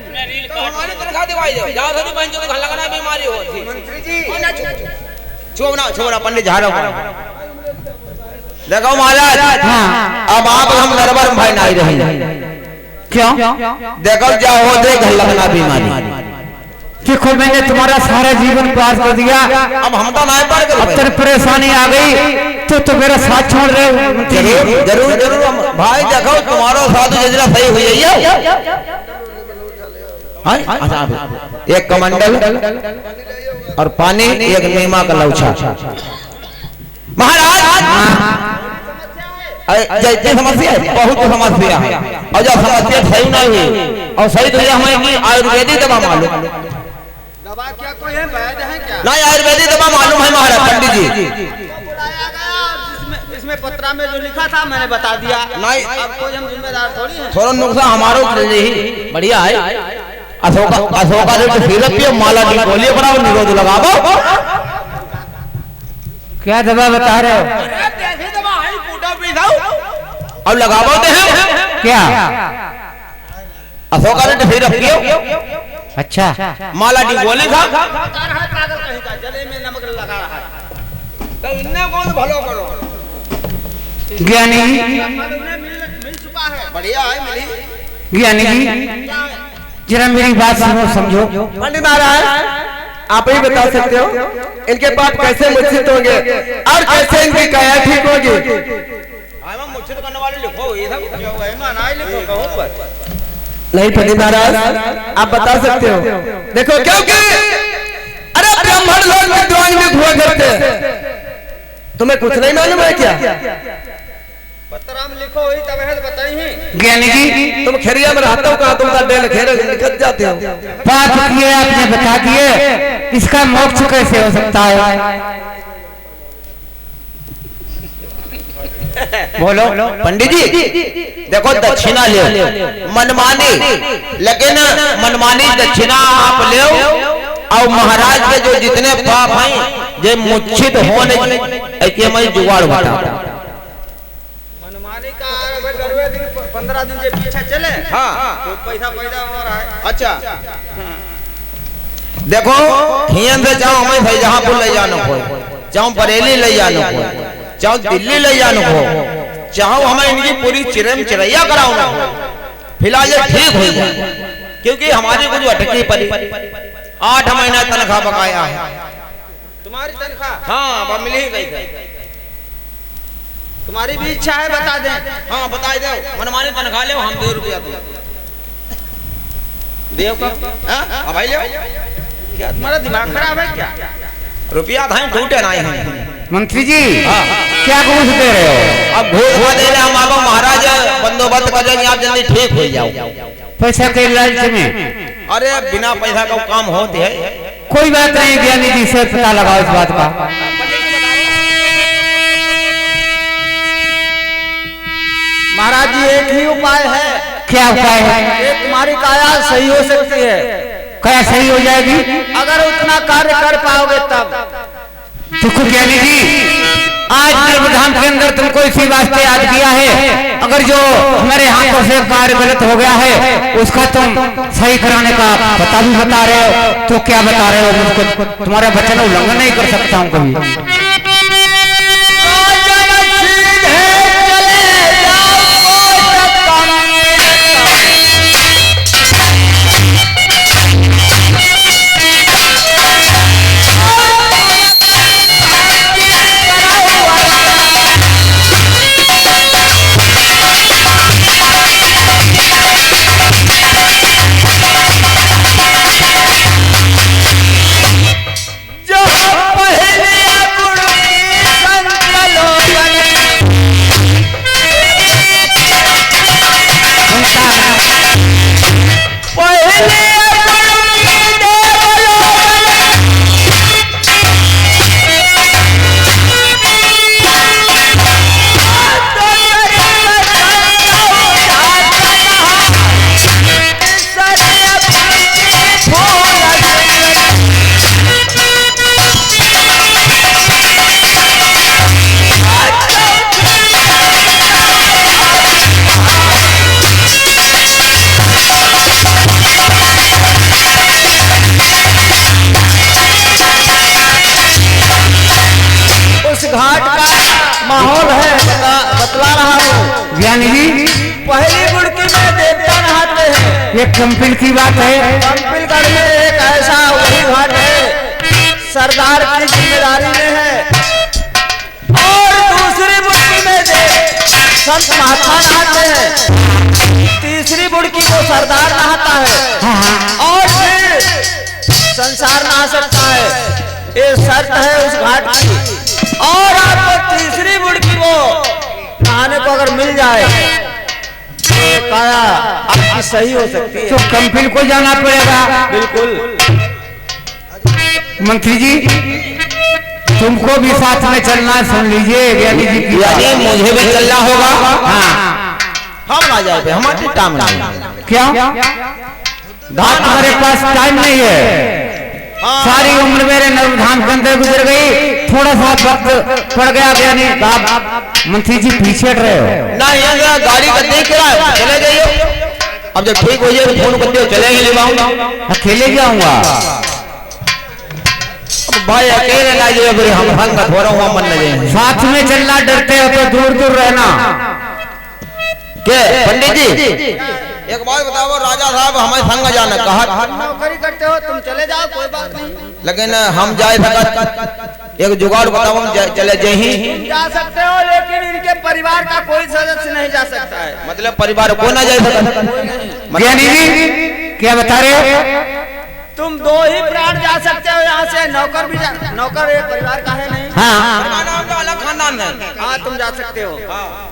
हमारी तनख्वाह दिवाई दो, जाओ थोड़ी बहन घर लगाना बीमारी होती। मंत्री जी छोड़ा पंडित झाड़ो। देखो महाराज, अब आप हम दरबार में भाई नहीं रहे। क्यों? देखो जाओ दे घर लगना बीमारी। देखो मैंने तुम्हारा सारा जीवन पार कर दिया, अब हम तो नहीं पार कर अब तेरी परेशानी आ गई तो मेरा साथ छोड़ रहे हो? जरूर जरूर जरूर भाई, देखो तुम्हारा साथ जजरा सही हुई है। एक कमंडल और पानी, एक नीमा का लौछा। महाराज जैसे समस्या है, बहुत समस्या है, और जब समस्या सही नहीं हुई और सही तो हमें आयुर्वेदिक दवा मालूम। दवा क्या कोई है? वैद्य है क्या? नहीं, आयुर्वेदिक दवा मालूम है महाराज। पंडित जी इसमें पत्रा में जो लिखा था मैंने बता दिया। नहीं, अब कोई हम जिम्मेदार थोड़ी हैं। थोड़ा नुकसान हमारो ही बढ़िया है। अशोका जो सिरप पियो, माला की गोली बनाओ, निरोध लगाओ। क्या दवा बता रहे हो? अब लगाओ तो है क्या? अशोका जो सिरप पियो, अच्छा, माला की गोली खा। जले में नमक लगा रहा है। तो इन्हें कौन भलो करो? ज्ञानी मिल चुका है। बढ़िया है, मिली। ज्ञानी जी जरा मेरी बात सुनो, समझो। पंडित महाराज, आप ही बता सकते हो इनके पाप कैसे मुझसित होंगे और कैसे इनकी काया ठीक होगी? मुझसे करने वाले लिखो, ये सब नहीं पंडित महाराज, आप बता सकते हो। देखो क्योंकि अरे ब्राह्मण लोग विद्वान में हुआ करते हैं, तुम्हें कुछ नहीं मालूम है क्या? पत्राम लिखो हुई तब है बताई ही। ज्ञानी जी तुम खेरिया में रहते हो कहाँ? तुम का डेल खेर निकल जाते हो। पाप किए आपने बता दिए, इसका मोक्ष कैसे हो सकता है? बोलो पंडित जी। देखो दक्षिणा ले मनमानी, लेकिन मनमानी दक्षिणा आप ले और महाराज के जो जितने पाप हैं जे मुच्छित होने ऐसे हमारी जुगाड़ बता। मनमानी का 15 दिन के पीछे चले, हाँ तो पैसा पैदा हो रहा है। अच्छा देखो हियन से चाहो हमें सही जहां पर ले जानो हो, चाहो बरेली ले जानो हो, चाहो दिल्ली ले जानो हो, चाहो हमें इनकी पूरी चिरम चिरैया कराओ ना, फिलहाल ये ठीक हो जाए, क्योंकि हमारी कुछ अटकी पड़ी 8 महीना तनख्वाह बकाया है। तुम्हारी तनख्वाह? हाँ वो मिल ही गई थी। तुम्हारी भी इच्छा है बता दें? हाँ बता दो, मनमानी तनख्वाह ले, हम 2 रुपया दो देव का। हाँ भाई ले क्या तुम्हारा दिमाग खराब है क्या? रुपया था टूटे नहीं है। मंत्री जी क्या घूस दे रहे हो? अब घूस दे रहे हम आप महाराज बंदोबस्त कर देंगे, आप जल्दी ठीक हो जाओ। पैसा के लालच में? अरे बिना पैसा का काम होते है। कोई बात नहीं, ज्ञानी जी से पता लगाओ इस बात का। महाराज जी एक ही उपाय है। क्या उपाय है? एक तुम्हारी काया सही हो सकती है। क्या सही हो जाएगी? अगर उतना कार्य कर पाओगे तब। देखो ज्ञानी जी, आज नर्मधाम के अंदर तुमको इसी वास्ते याद किया है। अगर जो हमारे हाथों से कार्य गलत हो गया है उसका तुम सही कराने का पता भी बता रहे हो, तो क्या बता रहे हो? मुझको तुम्हारा वचन उल्लंघन नहीं कर सकता हूँ कभी। घाट का माहौल है, बतला रहा हूँ ज्ञानी जी। पहली बुड़की में देवता नहाते हैं। ये कंपिल की बात है। कंपिलगढ़ में एक ऐसा वही घाट है, सरदार की जिम्मेदारी में है। और दूसरी बुड़की में संत महात्मा नहाते हैं। तीसरी बुड़की को सरदार नहाता है और फिर संसार नहा सकता है। ये शर्त है उस घाट की। और आपको तीसरी बुड़की वो नहाने को अगर मिल जाए तो काया आपकी सही हो सकती है। तो कंपिल को जाना पड़ेगा। बिल्कुल मंत्री जी, तुमको भी साथ में चलना, सुन लीजिए ज्ञानी जी की बात। मुझे भी चलना होगा। हाँ, हम आ जाए, हमारे टाइम नहीं। क्या हमारे पास टाइम नहीं है? सारी उम्र मेरे नर्मधाम के अंदर गुजर गई, थोड़ा सा वक्त पड़ गया ज्ञानी। मंत्री जी पीछे हट रहे हो ना? यहाँ गाड़ी का देख रहा चले जाइए। अब जब ठीक हो जाए फोन करते हो, चलेंगे ले आऊंगा। अकेले जाऊंगा? भाई अकेले ना जाइए, हम हंग थोड़ा हुआ मन लगे। साथ में चलना, डरते हो तो दूर दूर रहना। के पंडित जी एक बात बताओ, राजा साहब हमें संग जाना कहा। नौकरी करते हो तुम, चले जाओ कोई बात नहीं, लेकिन हम जाए सकते। एक जुगाड़ बताओ, हम चले जाए। जा सकते हो लेकिन इनके परिवार का कोई सदस्य नहीं जा सकता है। मतलब परिवार को ना जा सकता। ज्ञानी जी क्या बता रहे हो? तुम दो ही प्राण जा सकते हो यहाँ से, नौकर भी नौकर एक परिवार का है नहीं। हाँ, अलग खानदान है। हाँ तुम जा सकते हो,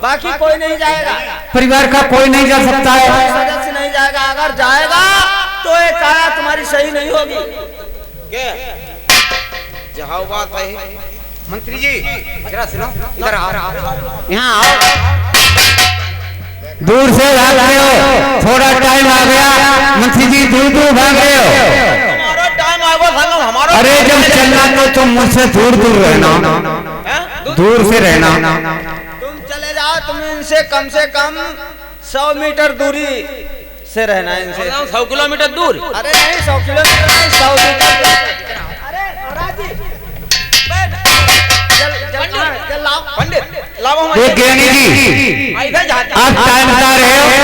बाकी कोई नहीं जाएगा। परिवार का कोई नहीं जा सकता है? सदस्य नहीं जाएगा। अगर जाएगा तो एक काया तुम्हारी सही नहीं होगी। जहाँ बात है मंत्री जी जरा सुनो, इधर आओ, यहाँ आओ। दूर से भाग रहे हो, थोड़ा टाइम आ गया। मंत्री जी दूर दूर भाग रहे हो। हमारा टाइम आएगा हमारा। अरे जब चलना तो तुम मुझसे दूर दूर रहना, दूर से रहना। तुम चले जाओ, तुम इनसे कम से कम 100 मीटर दूरी से रहना है इनसे। 100 किलोमीटर दूर? अरे नहीं 100 किलोमीटर नहीं, 100 मीटर। अरे पंडित लाओ। ज्ञानी जी आप टाइम बता रहे हो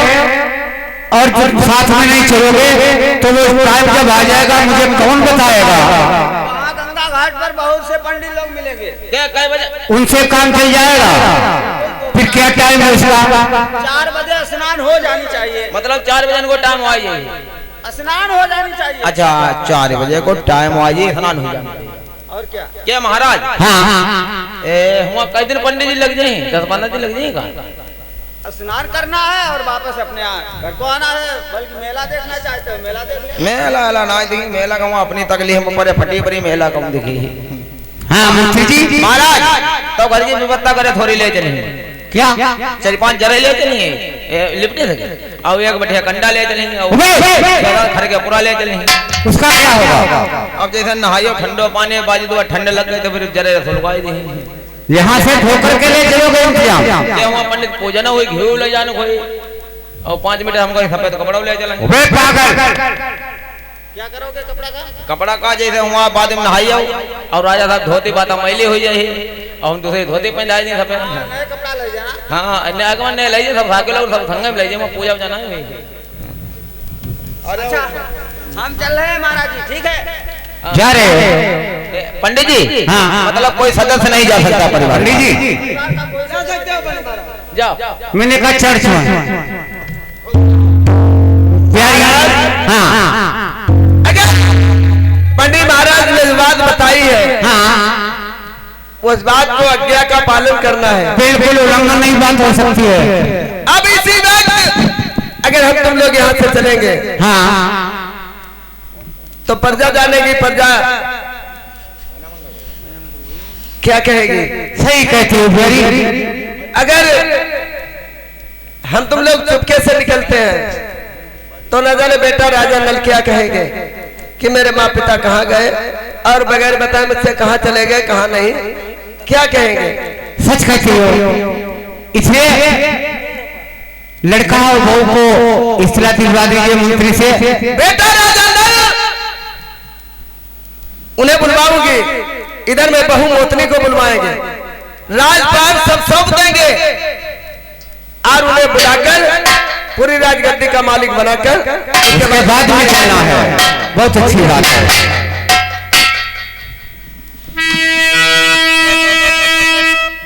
और जब साथ में नहीं चलोगे तो वो टाइम जब आ जाएगा मुझे कौन बताएगा? वहाँ गंगा घाट पर बहुत से पंडित लोग मिलेंगे। क्या कई बजे? उनसे काम चल जाएगा। फिर क्या टाइम है उसका? 4 बजे स्नान हो जानी चाहिए। मतलब 4 बजे को टाइम आ जाए। स्नान हो जानी चाहिए। अच्छा 4 बजे को टाइम आ जी स्नान हो जाए। और क्या क्या महाराज? हाँ हुआ कई दिन पंडित जी लग जाए, 10-15 दिन लग जाएगा। स्नान करना है और वापस अपने घर को आना है। बल्कि मेला देखना चाहते हो मेला देख ले। मेला ना देखी, मेला का अपनी तकलीफ पर फटी पड़ी, मेला कम दिखी। हाँ मंत्री जी महाराज तो घर की व्यवस्था करे, थोड़ी ले चलेंगे। क्या 4-5 जरे ले चलेंगे, लिपटे थे और एक बैठे कंडा ले चलेंगे, घर के पूरा ले चलेंगे। उसका क्या होगा? अब जैसे नहाइयो ठंडो पानी बाजी तो ठंड लग गई तो फिर जरे सुलगाई देंगे। यहाँ से ठोकर के ले चलोगे इंतजाम? ये हुआ पंडित पूजा ना हुई, घी ले जाने कोई और 5 मिनट हमको सफेद कपड़ा ले चलेंगे। क्या करोगे कपड़ा का? कपड़ा का जैसे हुआ बाद में नहाइयो और राजा साहब धोती बाता मैली हो जाए और हम दूसरे धोती पहनाई नहीं सफेद। नए कपड़ा ले जाना। हाँ नया आगमन नहीं ले सब साके लोग सब संगे में ले जाए, पूजा जाना है। अच्छा हम चल रहे हैं महाराज जी, ठीक है जा रहे हो? पंडित जी हाँ। मतलब कोई सदस्य नहीं जा सकता परिवार? पंडित जी जाओ। मैंने कहा चर्च में हाँ पंडित महाराज ने जो बात बताई है हाँ उस बात को आज्ञा का पालन करना है। बिल्कुल उल्लंघन नहीं बात हो सकती है। अब इसी वक्त अगर हम तुम लोग यहाँ से चलेंगे हाँ तो प्रजा जानेगी, प्रजा क्या कहेगी? सही कहती हो बेरी। अगर हम तुम लोग चुपके से निकलते हैं तो न जाने बेटा राजा नल क्या कहेंगे कि मेरे माँ पिता कहाँ गए और बगैर बताए मुझसे कहाँ चले गए, कहाँ नहीं, क्या कहेंगे? सच कहती हो। इसलिए लड़का और बहू को इस्तेलाह दिलवा दीजिए मंत्री से। बेटा राजा नल उन्हें बुलवाऊंगी, इधर में बहू मोतनी को बुलवाएंगे, राजपाल सब सौंप देंगे और उन्हें बुलाकर पूरी राजगद्दी का मालिक बनाकर उसके बाद में चलना है। बहुत अच्छी बात है।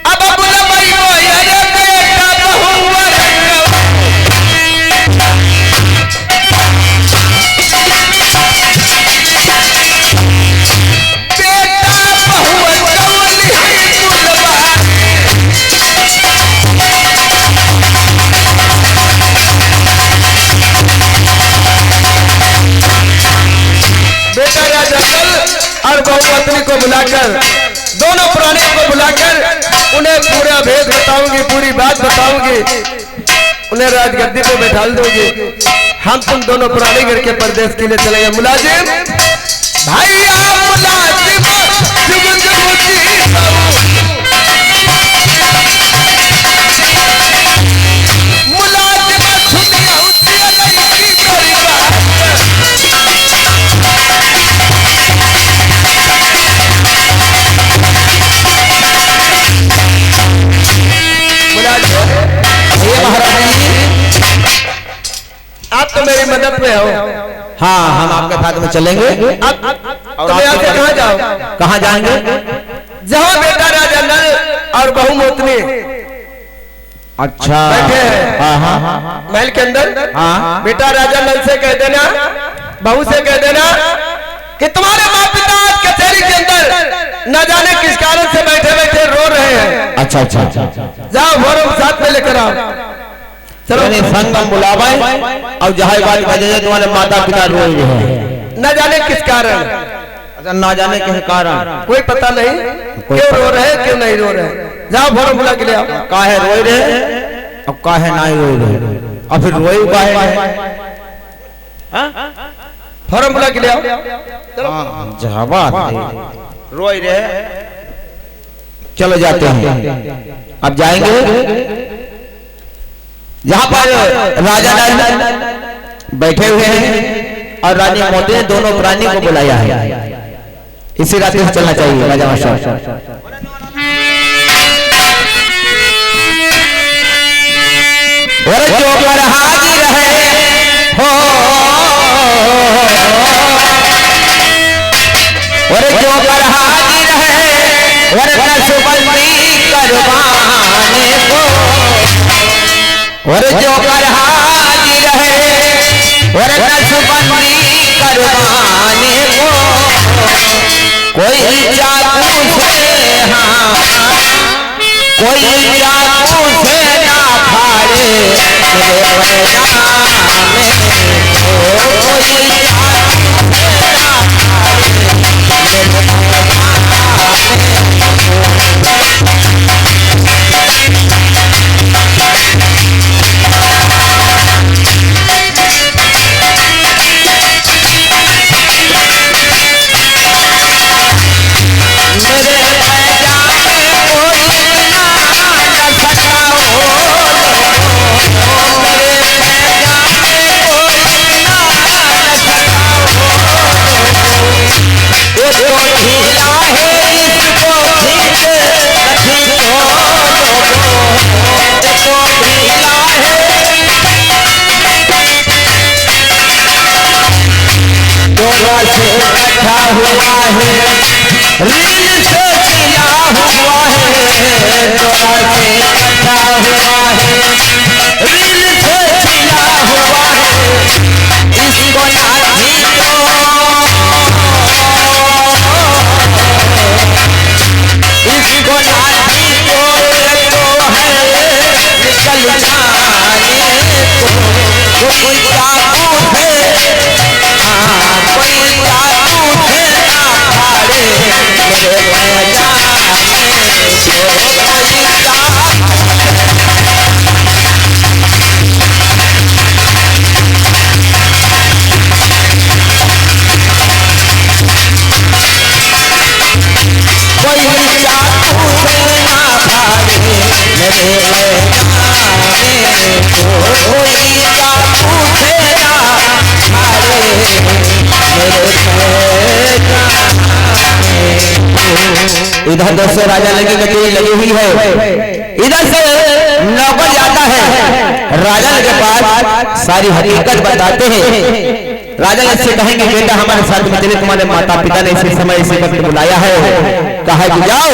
अब बुलवाई वो अरे बेटा बहू और बहू पत्नी को बुलाकर, दोनों प्राणी को बुलाकर उन्हें पूरा भेद बताऊंगी, पूरी बात बताऊंगी, उन्हें राजगद्दी पे बैठा दूंगी। हम तुम दोनों प्राणी घर के परदेश के लिए चलेंगे। मुलाजिम भैया मुलाजिम जुग जुग जी मुलाजिम सुनिया उतिया नहीं परिवार आप तो मेरी मदद में हो। हाँ हम आपके साथ में चलेंगे। अब तुम यहाँ से कहाँ जाओ? कहाँ जाएंगे? जहाँ बेटा राजा नल और बहू मोतनी अच्छा बैठे हैं हाँ हाँ महल के अंदर। हाँ। बेटा राजा नल से कह देना, बहू से कह देना कि तुम्हारे माँ पिता आज कचहरी के अंदर न जाने किस कारण से बैठे बैठे रो रहे हैं। अच्छा अच्छा जाओ फोरम साथ में लेकर आओ। चलो संगम बुलावा और जहाँ बात का तुम्हारे माता पिता रो रहे हैं, न जाने किस कारण, अच्छा ना जाने किस कारण, कोई पता नहीं क्यों रो रहे क्यों नहीं रो रहे। जाओ फोरम बुला के ले आओ। काहे रोए रहे अब काहे नहीं रोए रहे और फिर रोए काहे? फॉर्म बुला के ले आओ। जहाँ बात रोए रहे, चलो जाते हैं। अब जाएंगे जहाँ पर राजा नल बैठे हुए हैं और रानी मोती ने दोनों प्राणी को बुलाया है। इसी रास्ते से चलना चाहिए राजा मास्टर। और जो पर हाजिर है हो और जो पर हाजिर है वरना सुबंदी करवाने को, और जो पर हाजिर है वरना सुबंदी करवाने को, कोई चाकू से हाँ कोई चाकू से ना फाड़े मेरे पैजामे को, कोई चाकू से ना फाड़े मेरे हुआ है रील से किया हुआ है, तोरा से इकट्ठा हुआ है रील से किया हुआ है, इसको लाठी इसको लाठी तो है निकल जाने को, कोई चाकू है कोई चाकू है ना फाड़े मेरे पैजामे को, कोई चाकू से ना फाड़े मेरे पैजामे को, कोई चाकू से ना फाड़े इधर दस से राजा लगी कचेरी लगी हुई है, इधर से नौकर जाता है राजा के पास, सारी हकीकत बताते हैं। राजा इससे कहेंगे बेटा हमारे साथ में चले, तुम्हारे माता पिता ने इसी समय इसी वक्त बुलाया है, कहा कि जाओ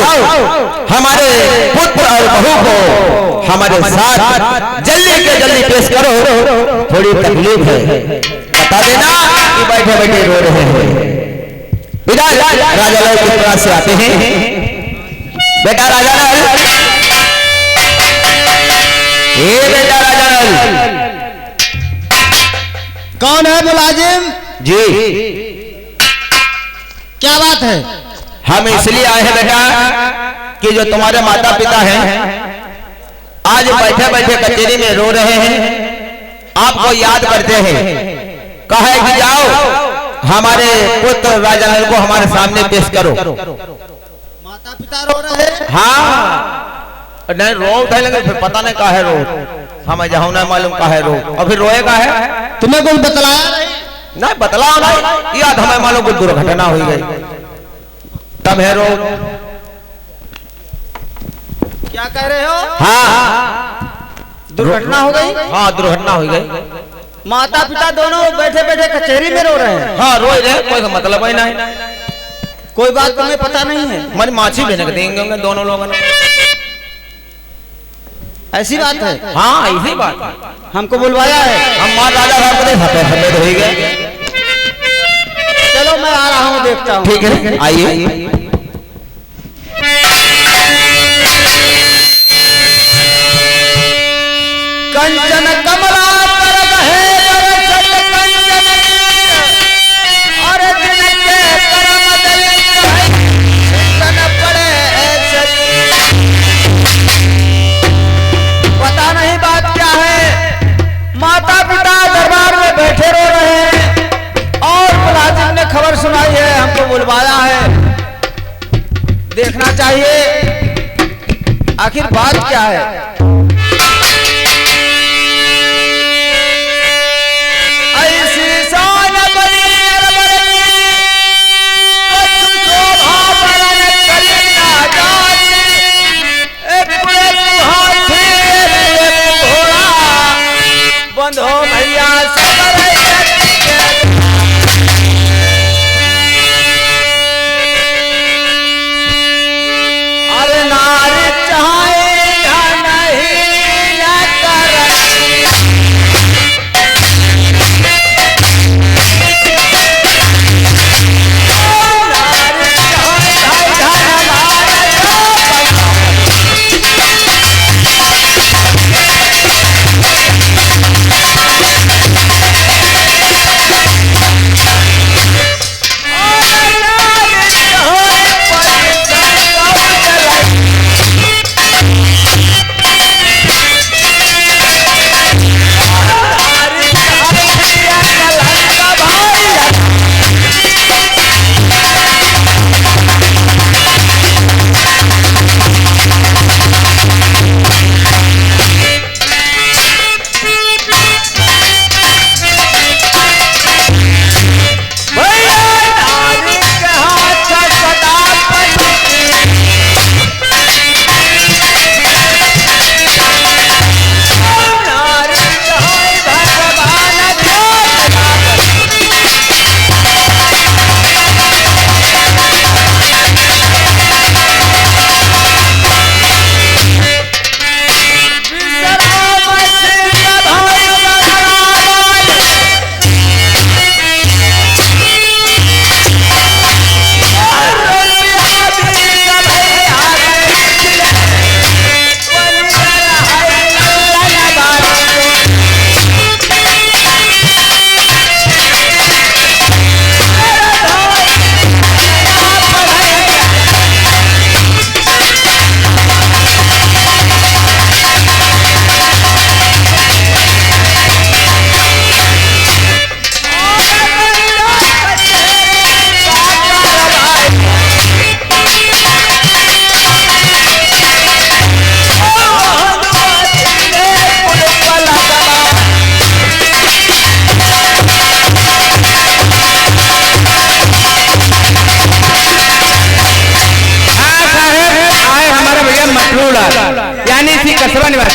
हमारे पुत्र और बहू को हमारे साथ जल्दी के जल्दी पेश करो, थोड़ी तकलीफ है, बता देना कि बैठे बैठे रो रहे हैं। इधर राजा लाल किस तरह से आते हैं, बेटा राजा लाल, ये बेटा राजा लाल कौन है मुलाजिम जी? क्या बात है? हम इसलिए आए हैं बेटा कि जो तुम्हारे माता पिता हैं आज बैठे बैठे कचेरी में रो रहे हैं, आपको याद करते हैं, कहे कि जाओ हमारे पुत्र राजा लाल को हमारे सामने पेश करो। माता पिता रो रहे हैं? हाँ नहीं रो उठाए लगे, फिर पता नहीं कहा है रो, हमें जहाँ ना मालूम कहा है रो, और फिर रोएगा है, तुम्हें कोई बतलाया नहीं? नहीं बतलाओ नहीं, याद हमें मालूम कुछ दुर्घटना हुई गई तब है रो। क्या कह रहे हो? हाँ दुर्घटना हो गई? हाँ दुर्घटना हो गई, माता पिता दोनों बैठे बैठे कचहरी में रो रहे हैं? हाँ रोए रहे, कोई मतलब ही नहीं, कोई बात तुम्हें पता नहीं है? हमारी माछी भेज देंगे दोनों लोगों ने। ऐसी बात है? हाँ ऐसी बात, हमको बुलवाया है? हम माँ राजा साहब को सफेद सफेद हो गए। चलो मैं आ रहा हूँ, देखता हूँ। ठीक है आइए। कंचन कमला कर कहे दरअसल कंचन, और दिन के करम दलित है, तन पड़े ऐसे। पता नहीं बात क्या है, माता पिता दरबार में बैठे रो रहे हैं और मुलाजिम ने खबर सुनाई है, हमको बुलवाया है, देखना चाहिए आखिर बात क्या है। बंधो भैया अरे नारी चाहे या नहीं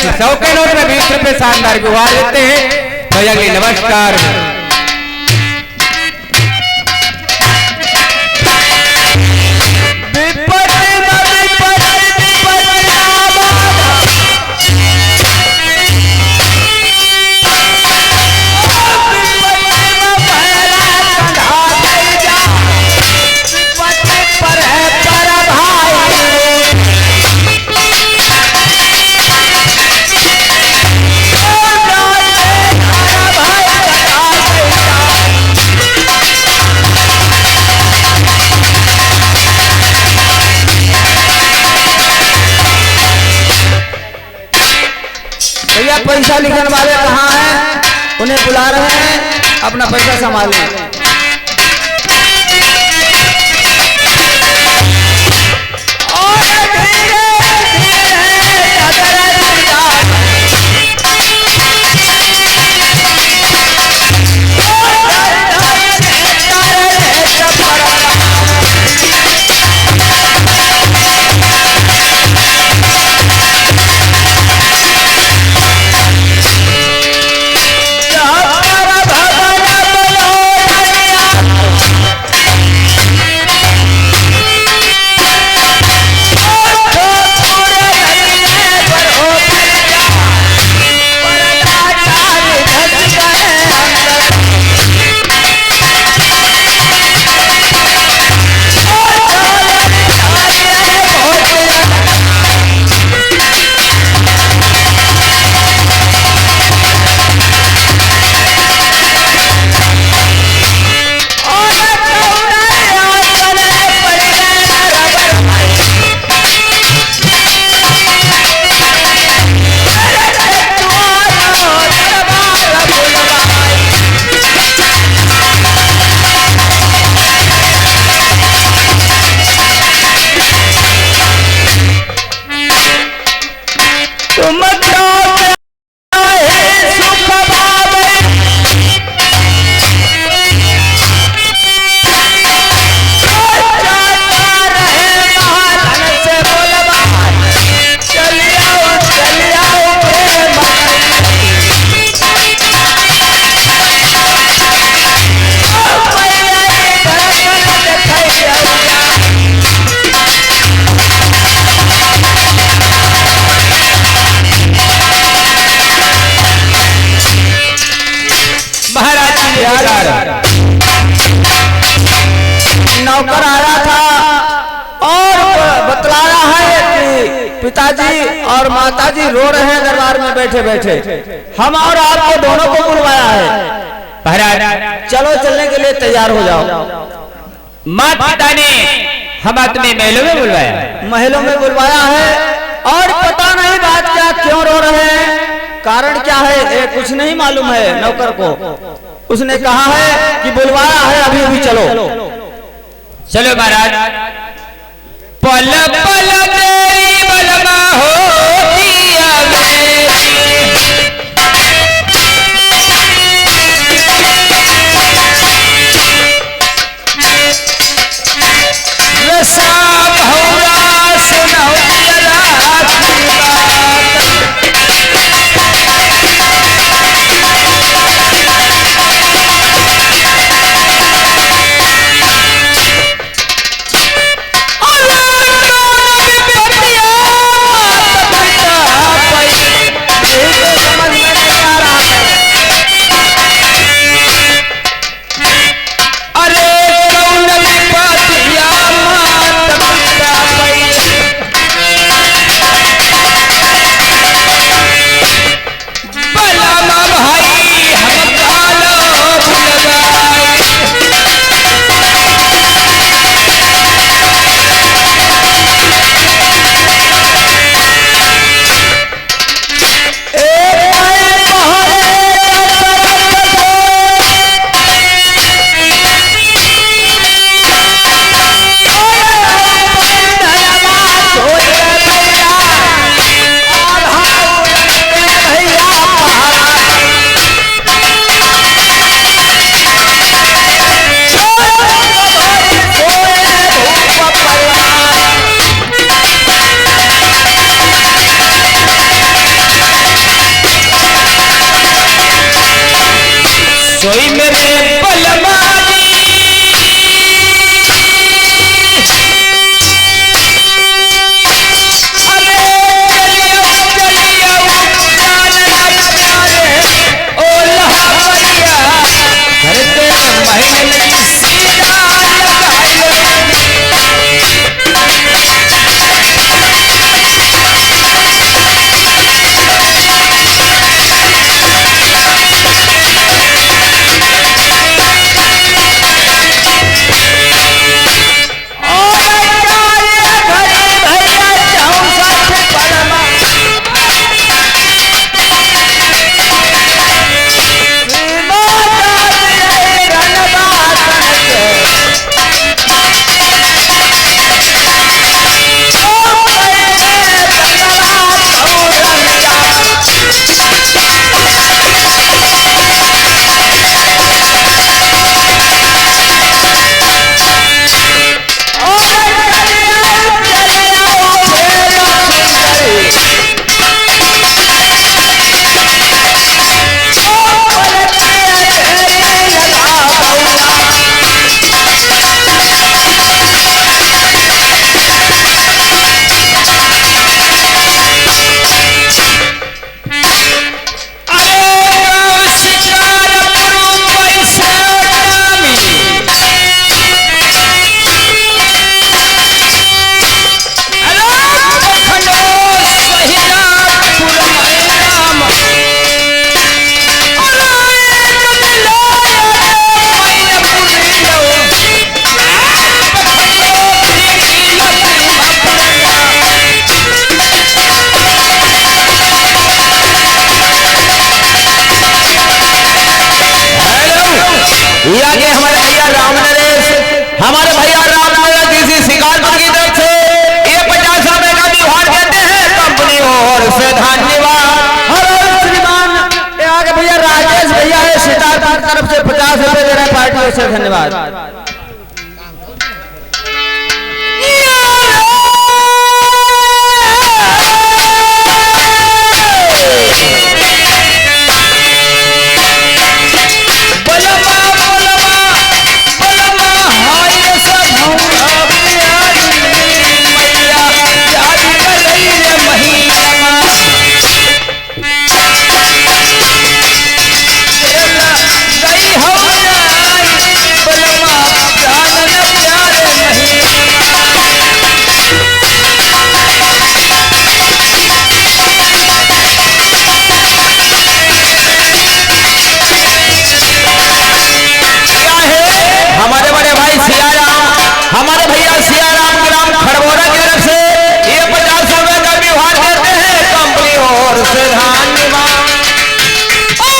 जी 100 के नोट में 20 रुपए शानदार गुहार देते हैं। भैया जी नमस्कार। भैया पैसा लिखने वाले कहाँ हैं? उन्हें बुला रहे हैं, अपना पैसा संभालें। नौकर आया था और बतलाया है कि पिताजी और माताजी रो रहे हैं दरबार में बैठे बैठे। हम और आपको दोनों को बुलवाया है। महाराज चलो चलने के लिए तैयार हो जाओ। माता पिता ने हम तुम्हें महलों में बुलवाया। महलों में बुलवाया है और पता नहीं बात क्या, क्यों रो रहे हैं, कारण क्या है कुछ नहीं मालूम है नौकर को। उसने कहा है कि बुलवाया है, अभी अभी चलो। चलो महाराज। पल पल तेरी बलमा होती आगे हमारे भैया राम नरेश, हमारे भैया राम नरेश किसी शिकारपुर की तरफ से ये 50 रुपए का व्यवहार करते हैं कंपनी और से धन्यवाद। श्रीमान ये आगे भैया राजेश भैया है सितारपुर की तरफ से 50 रुपए दे रहे हैं पार्टी से, धन्यवाद। हमारे भैया सियाराम ग्राम खड़बोरा की तरफ से ये 50 रुपए का व्यवहार करते हैं कंपनी और से धन्यवाद। भैया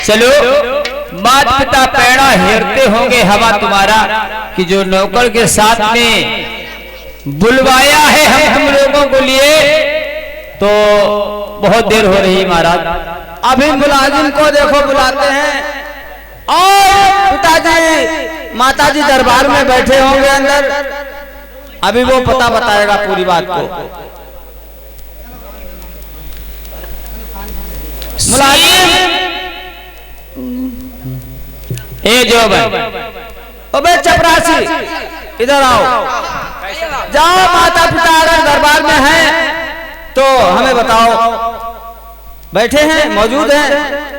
चलो माता पिता पैड़ा हेरते होंगे हवा तुम्हारा कि जो नौकर के साथ में बुलवाया है हम लोगों को लिए, तो बहुत देर हो रही महाराज। अभी मुलाजिम को देखो बुलाते हैं और पिताजी माताजी दरबार में बैठे होंगे अंदर, अभी वो पता बताएगा पूरी बात को। मुलाजिम ए जो अबे चपरासी इधर आओ, जाओ माता पिता अगर दरबार में हैं तो हमें बताओ। बैठे हैं, मौजूद हैं?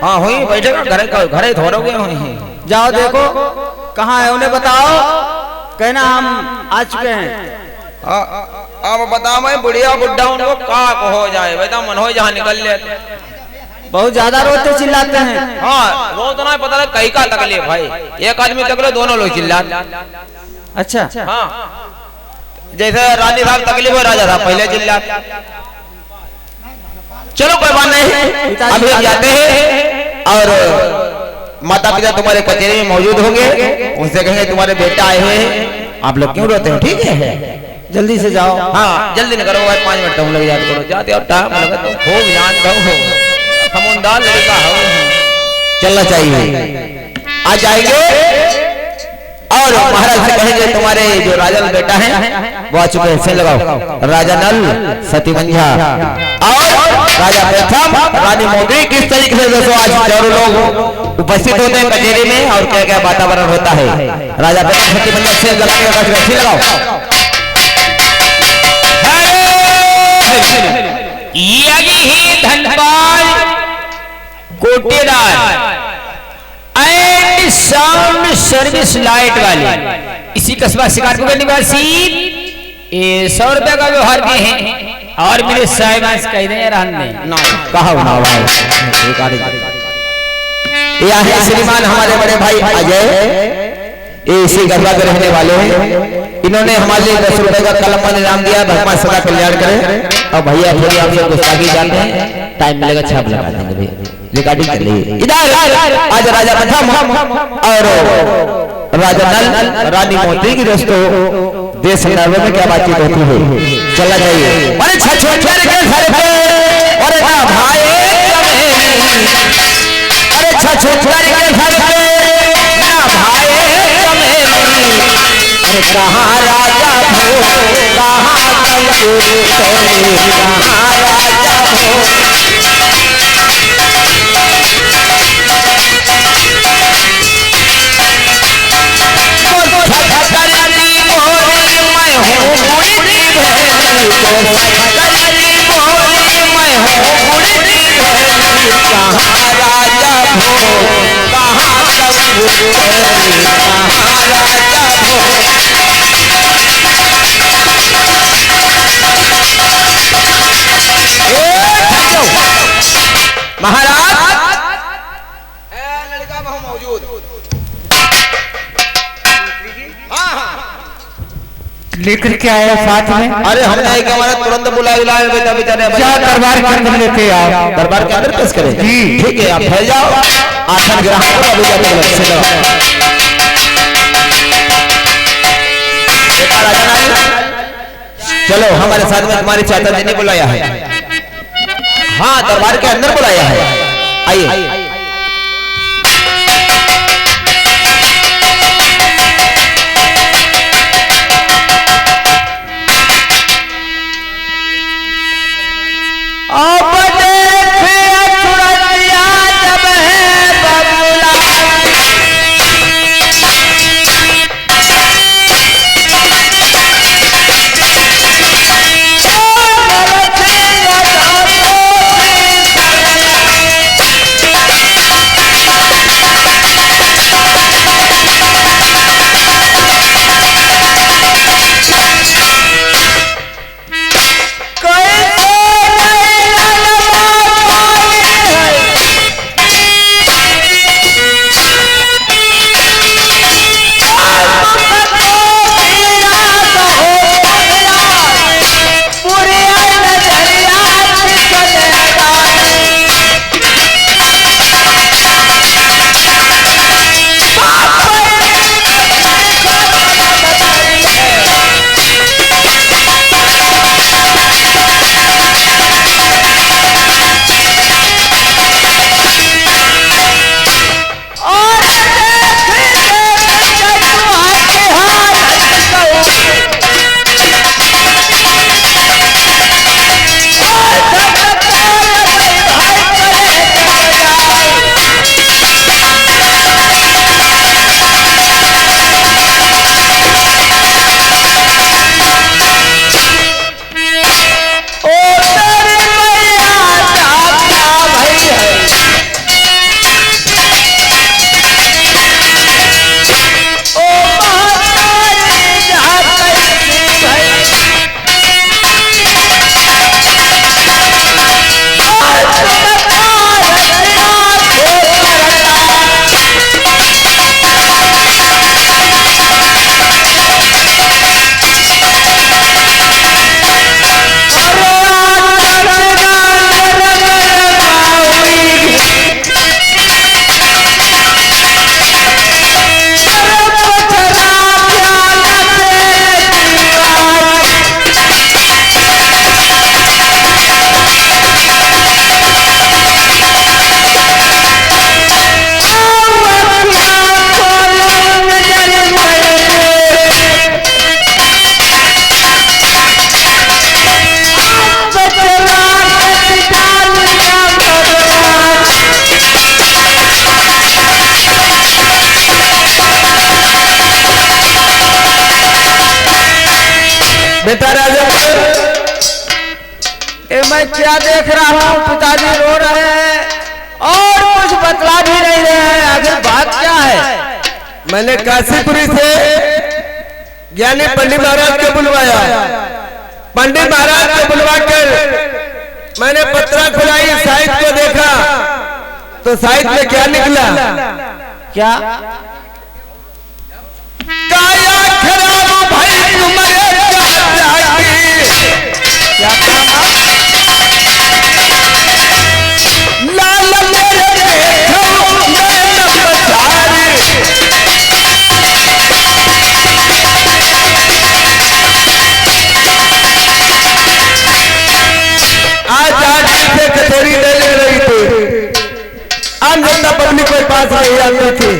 हाँ हुई बैठे घरे थोड़ोगे हुई। जाओ देखो कहाँ है उन्हें बताओ, कहना हम आ चुके हैं। अब बताओ मैं बुढ़िया बुढ़ा उनको का हो जाए बेटा मन हो जहाँ निकल ले। बहुत ज्यादा रोते चिल्लाते हैं। हाँ वो तो ना पता कहीं का तकलीफ भाई, एक आदमी तकलीफ दोनों लोग चिल्लाते। अच्छा हाँ जैसे रानी साहब तकलीफ हो राजा साहब पहले चिल्लाते। चलो कोई बात नहीं, अभी हम जाते हैं और माता पिता तुम्हारे कचेरी में मौजूद होंगे, उनसे कहेंगे तुम्हारे बेटा आए हुए हैं, आप लोग क्यों रोते हो? ठीक है जल्दी से जाओ। हाँ जल्दी नहीं करो भाई, 5 मिनट तुम लोग याद करो, जाते और टाइम लगा तो खूब याद करो, समझदार लड़का हो, चलना चाहिए। आ जाएंगे और महाराज से कहेंगे तुम्हारे जो राजा बेटा है वो आ चुके हैं, से लगाओ। राजा नल, सती मंझा और राजा प्रथम, रानी मोदी, किस तरीके से दोस्तों आज चारों लोग उपस्थित होते हैं कचेरी में और क्या क्या वातावरण होता है। राजा प्रथम, सती मंझा से लगाओ। यही धनपाल कोटेदार एंड साउंड सर्विस लाइट वाले इसी कस्बा शिकारपुर के निवासी 100 रुपए का व्यवहार किए हैं और मेरे साहिबान कह दें रहने कहा यह है श्रीमान हमारे बड़े भाई अजय ये इसी गरबा के रहने वाले हैं। इन्होंने हमारे लिए 10 रुपए का कलम का इनाम दिया। भगवान सदा कल्याण करे। और भैया थोड़ी आप लोग गुस्ताखी जानते हैं, टाइम मिलेगा छाप लगा देंगे भैया, रिकॉर्डिंग कर ली। इधर आज राजा प्रथम और राजा नल रानी मोती की दोस्तों देश संदर्भ में क्या बातचीत होती है, चला जाइए। अरे छछोछर के घर पे अरे ना भाई, अरे छछोछर के घर पे ना भाई चमेली, अरे कहाँ राजा भो कहाँ कंजूस, कहाँ राजा भो। महाराज लड़का वहां मौजूद। लेकर के आया साथ में। अरे हमने एक हमारा तुरंत बुलाया बेटा बेचारे क्या दरबार के अंदर लेके आओ, दरबार के अंदर पेश करें जी। ठीक है आप फैल जाओ, आसन ग्रहण करो। अभी जाके से लो चलो हमारे साथ में तुम्हारी चाचा जी ने बुलाया है। हाँ दरबार के अंदर बुलाया है, आइए। बेटा राजा मैं क्या देख रहा हूँ, पिताजी रो रहे हैं और कुछ बतला भी नहीं रहे हैं, आखिर बात क्या है? मैंने काशीपुरी से ज्ञानी पंडित महाराज को बुलवाया। पंडित महाराज को बुलवाकर मैंने पत्रा खुलाई, साहित्य को देखा तो साहित्य में क्या निकला? क्या काया खराब भाई तुम्हारे चाचा की क्या काम लाल मेरे देखो मैं न बचारी आज से कचहरी ले ले रही थी, आम जनता पब्लिक के पास नहीं आती थी।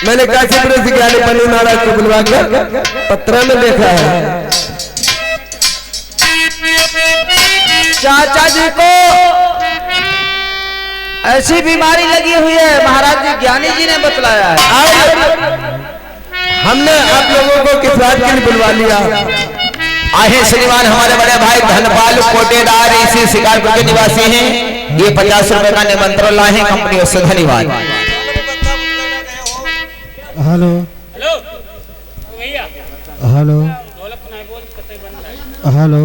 मैंने काशीपुर से ज्ञानी पन्नी महाराज को बुलवा कर पत्र में देखा है। चाचा जी को ऐसी बीमारी लगी हुई है, महाराज जी ज्ञानी जी ने बतलाया है। आज हमने आप लोगों को किस बात के लिए बुलवा लिया? आहे श्रीमान हमारे बड़े भाई धनपाल कोटेदार इसी शिकारपुर के निवासी हैं। ये 50 रुपए का निमंत्रण लाए हैं कंपनी से, धन्यवाद। Hello hello hello.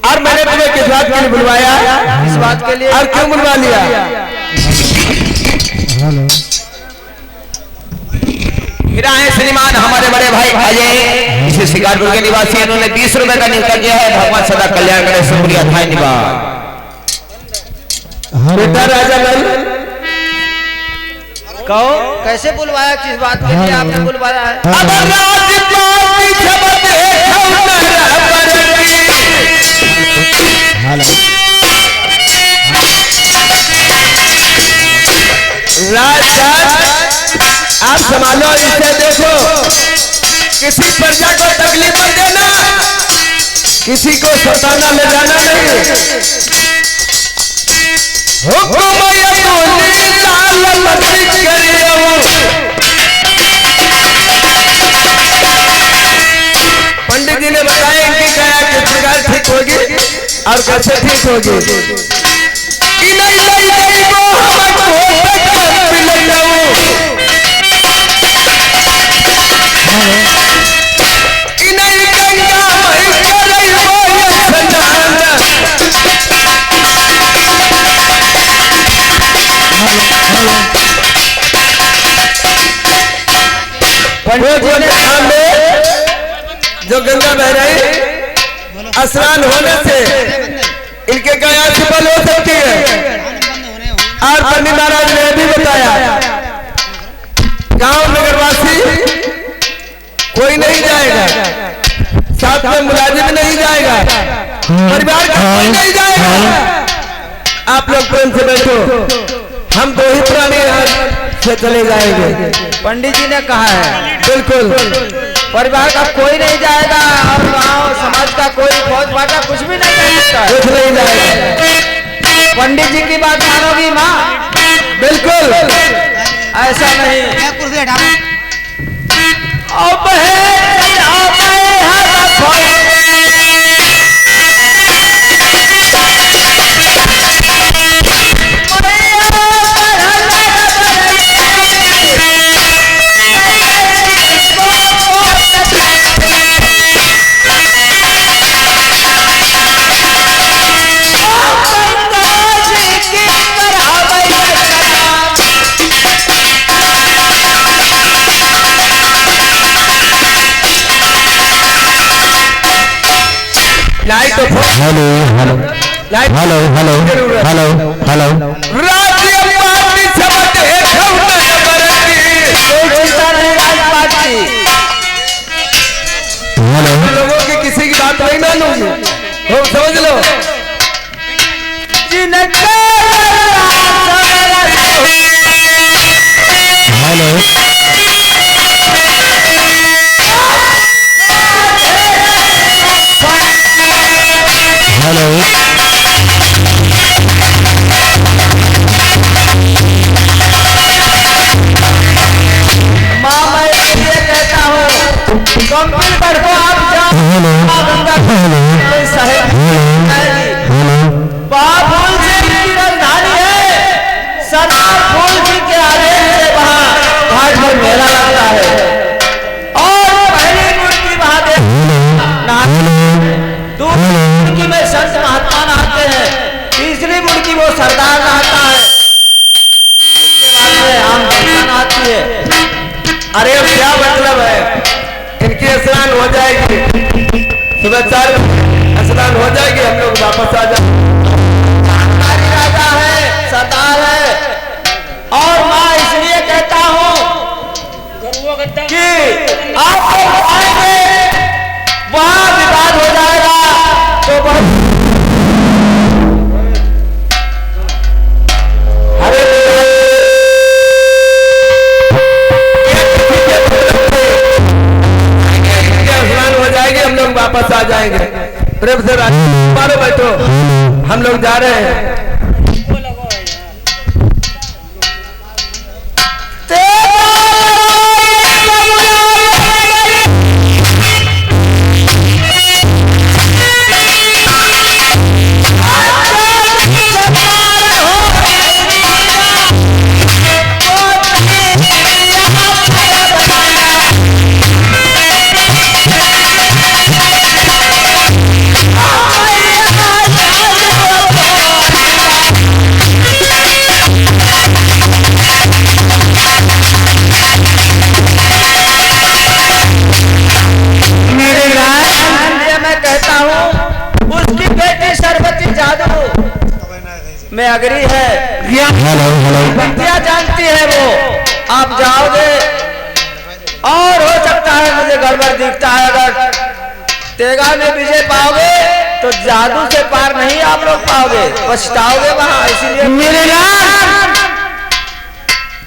और मैंने तुम्हें किस बात के लिए बुलवाया? इस बात के लिए। और क्यों बुलवा लिया? हेलो। मेरा है श्रीमान हमारे बड़े भाई अजय इसी शिकारपुर के निवासी, इन्होंने 20 रुपए का निमंत्रण किया है। भगवान सदा कल्याण करे, शुक्रिया, धन्यवाद। बेटा राजा लाल कहो कैसे बुलवाया, किस बात के लिए आपने बुलवाया है? अब राजपाटी जब देखो हेलो। राजा आप संभालो, इसे देखो, किसी प्रजा को तकलीफ मत देना, किसी को सताना ले जाना नहीं। हुक्म ये बोली लाल मत करियो। पंडित जी ने बताया इनकी काया किस प्रकार ठीक होगी और कैसे ठीक होगी। कि नहीं नहीं नहीं वो हमको तक मिल जाऊं। कि नहीं गंगा मई करे वो ये स्नान। पंडित जी ने सामने जो गंगा बह रही, स्नान होने से इनके काया सफल हो सकती है। और पंडित महाराज ने भी बताया गांव नगरवासी कोई नहीं जाएगा, साथ में मुलाजिम नहीं जाएगा, परिवार का कोई नहीं जाएगा। आप लोग प्रेम से बैठो, हम दो ही प्राणी से चले जाएंगे। पंडित जी ने कहा है बिल्कुल, परिवार का कोई नहीं जाएगा और गांव समाज का कोई फौज फाटा कुछ भी नहीं कर सकता। कुछ नहीं जाएगा। पंडित जी की बात मानोगी माँ? बिल्कुल ऐसा नहीं। अब लाइट तो hello hello light hello hello hello hello. राज्य पार्टी सब देखो कोई चिंता नहीं राजपाट की। हेलो लोगों की किसी की बात नहीं मानूंगी, हो समझ लो। Hello hello. माँ मैं ये कहता हूँ कंप्यूटर को आप जाओ हेलो हेलो। प्रेम से मारो बैठो, हम लोग जा रहे हैं। में अग्री है, हेलो हेलो विद्या जानती है वो। आप जाओगे और हो सकता है मुझे गड़बड़ दिखता है, अगर तेगा में विजय पाओगे तो जादू से पार नहीं आप लोग पाओगे, पछताओगे वहां। इसीलिए मेरे लाल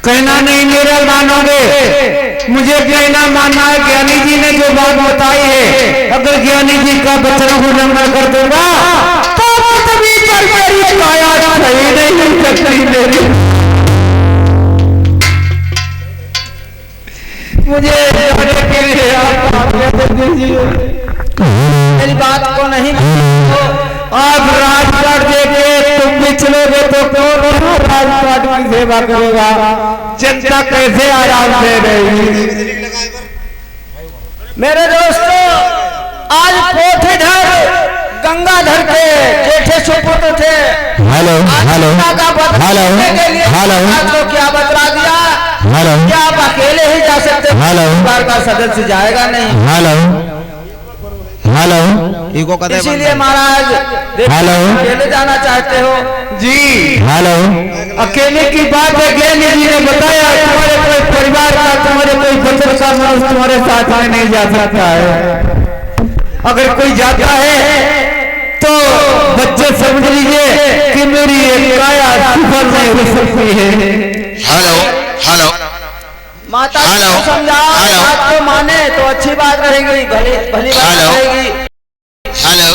कहना नहीं मेरा मानोगे, मुझे कहना मानना है। ज्ञानी जी ने जो बात बताई है, अगर ज्ञानी जी का वचन उल्लंघन कर दूंगा तो तभी पर मेरी काया सही नहीं हो सकती। मुझे जाने के लिए आप आज्ञा दीजिए। मेरी बात को नहीं आप राजपाट देके तुम भी चलोगे तो कौन राजपाट की सेवा करेगा? जनता कैसे आराम से रहेगी? मेरे दोस्तों, आज कोठीधर गंगाधर के जेठे सुपुत्र थे। हेलो हेलो हेलो हेलो तो क्या बतला दिया? हेलो क्या आप अकेले ही जा सकते? हेलो बार बार सदस्य जाएगा नहीं। हेलो हेलो इसीलिए महाराज हेलो अकेले जाना चाहते हो? जी हेलो अकेले की बात है। ज्ञानी जी ने बताया तुम्हारे कोई परिवार का, तुम्हारे कोई बच्चों का मनुष्य तुम्हारे साथ में नहीं जा सकता है। अगर कोई जाता है तो बच्चे समझ लीजिए कि मेरी एक काया सफल नहीं हो सकती है। हेलो हेलो माता हेलो, को समझाओ, हेलो, बात को माने तो अच्छी बात रहेगी, भली भली बात हेलो, रहेगी। हेलो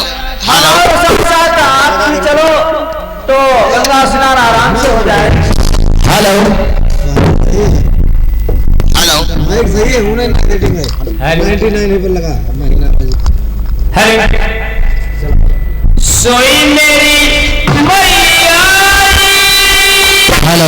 और सब साथ आप भी चलो तो गंगा स्नान आराम से हो जाए। हेलो हेलो माइक सही है, उन्हें एडिटिंग है 99 पर लगा महीना। सोई मेरी मैया। हेलो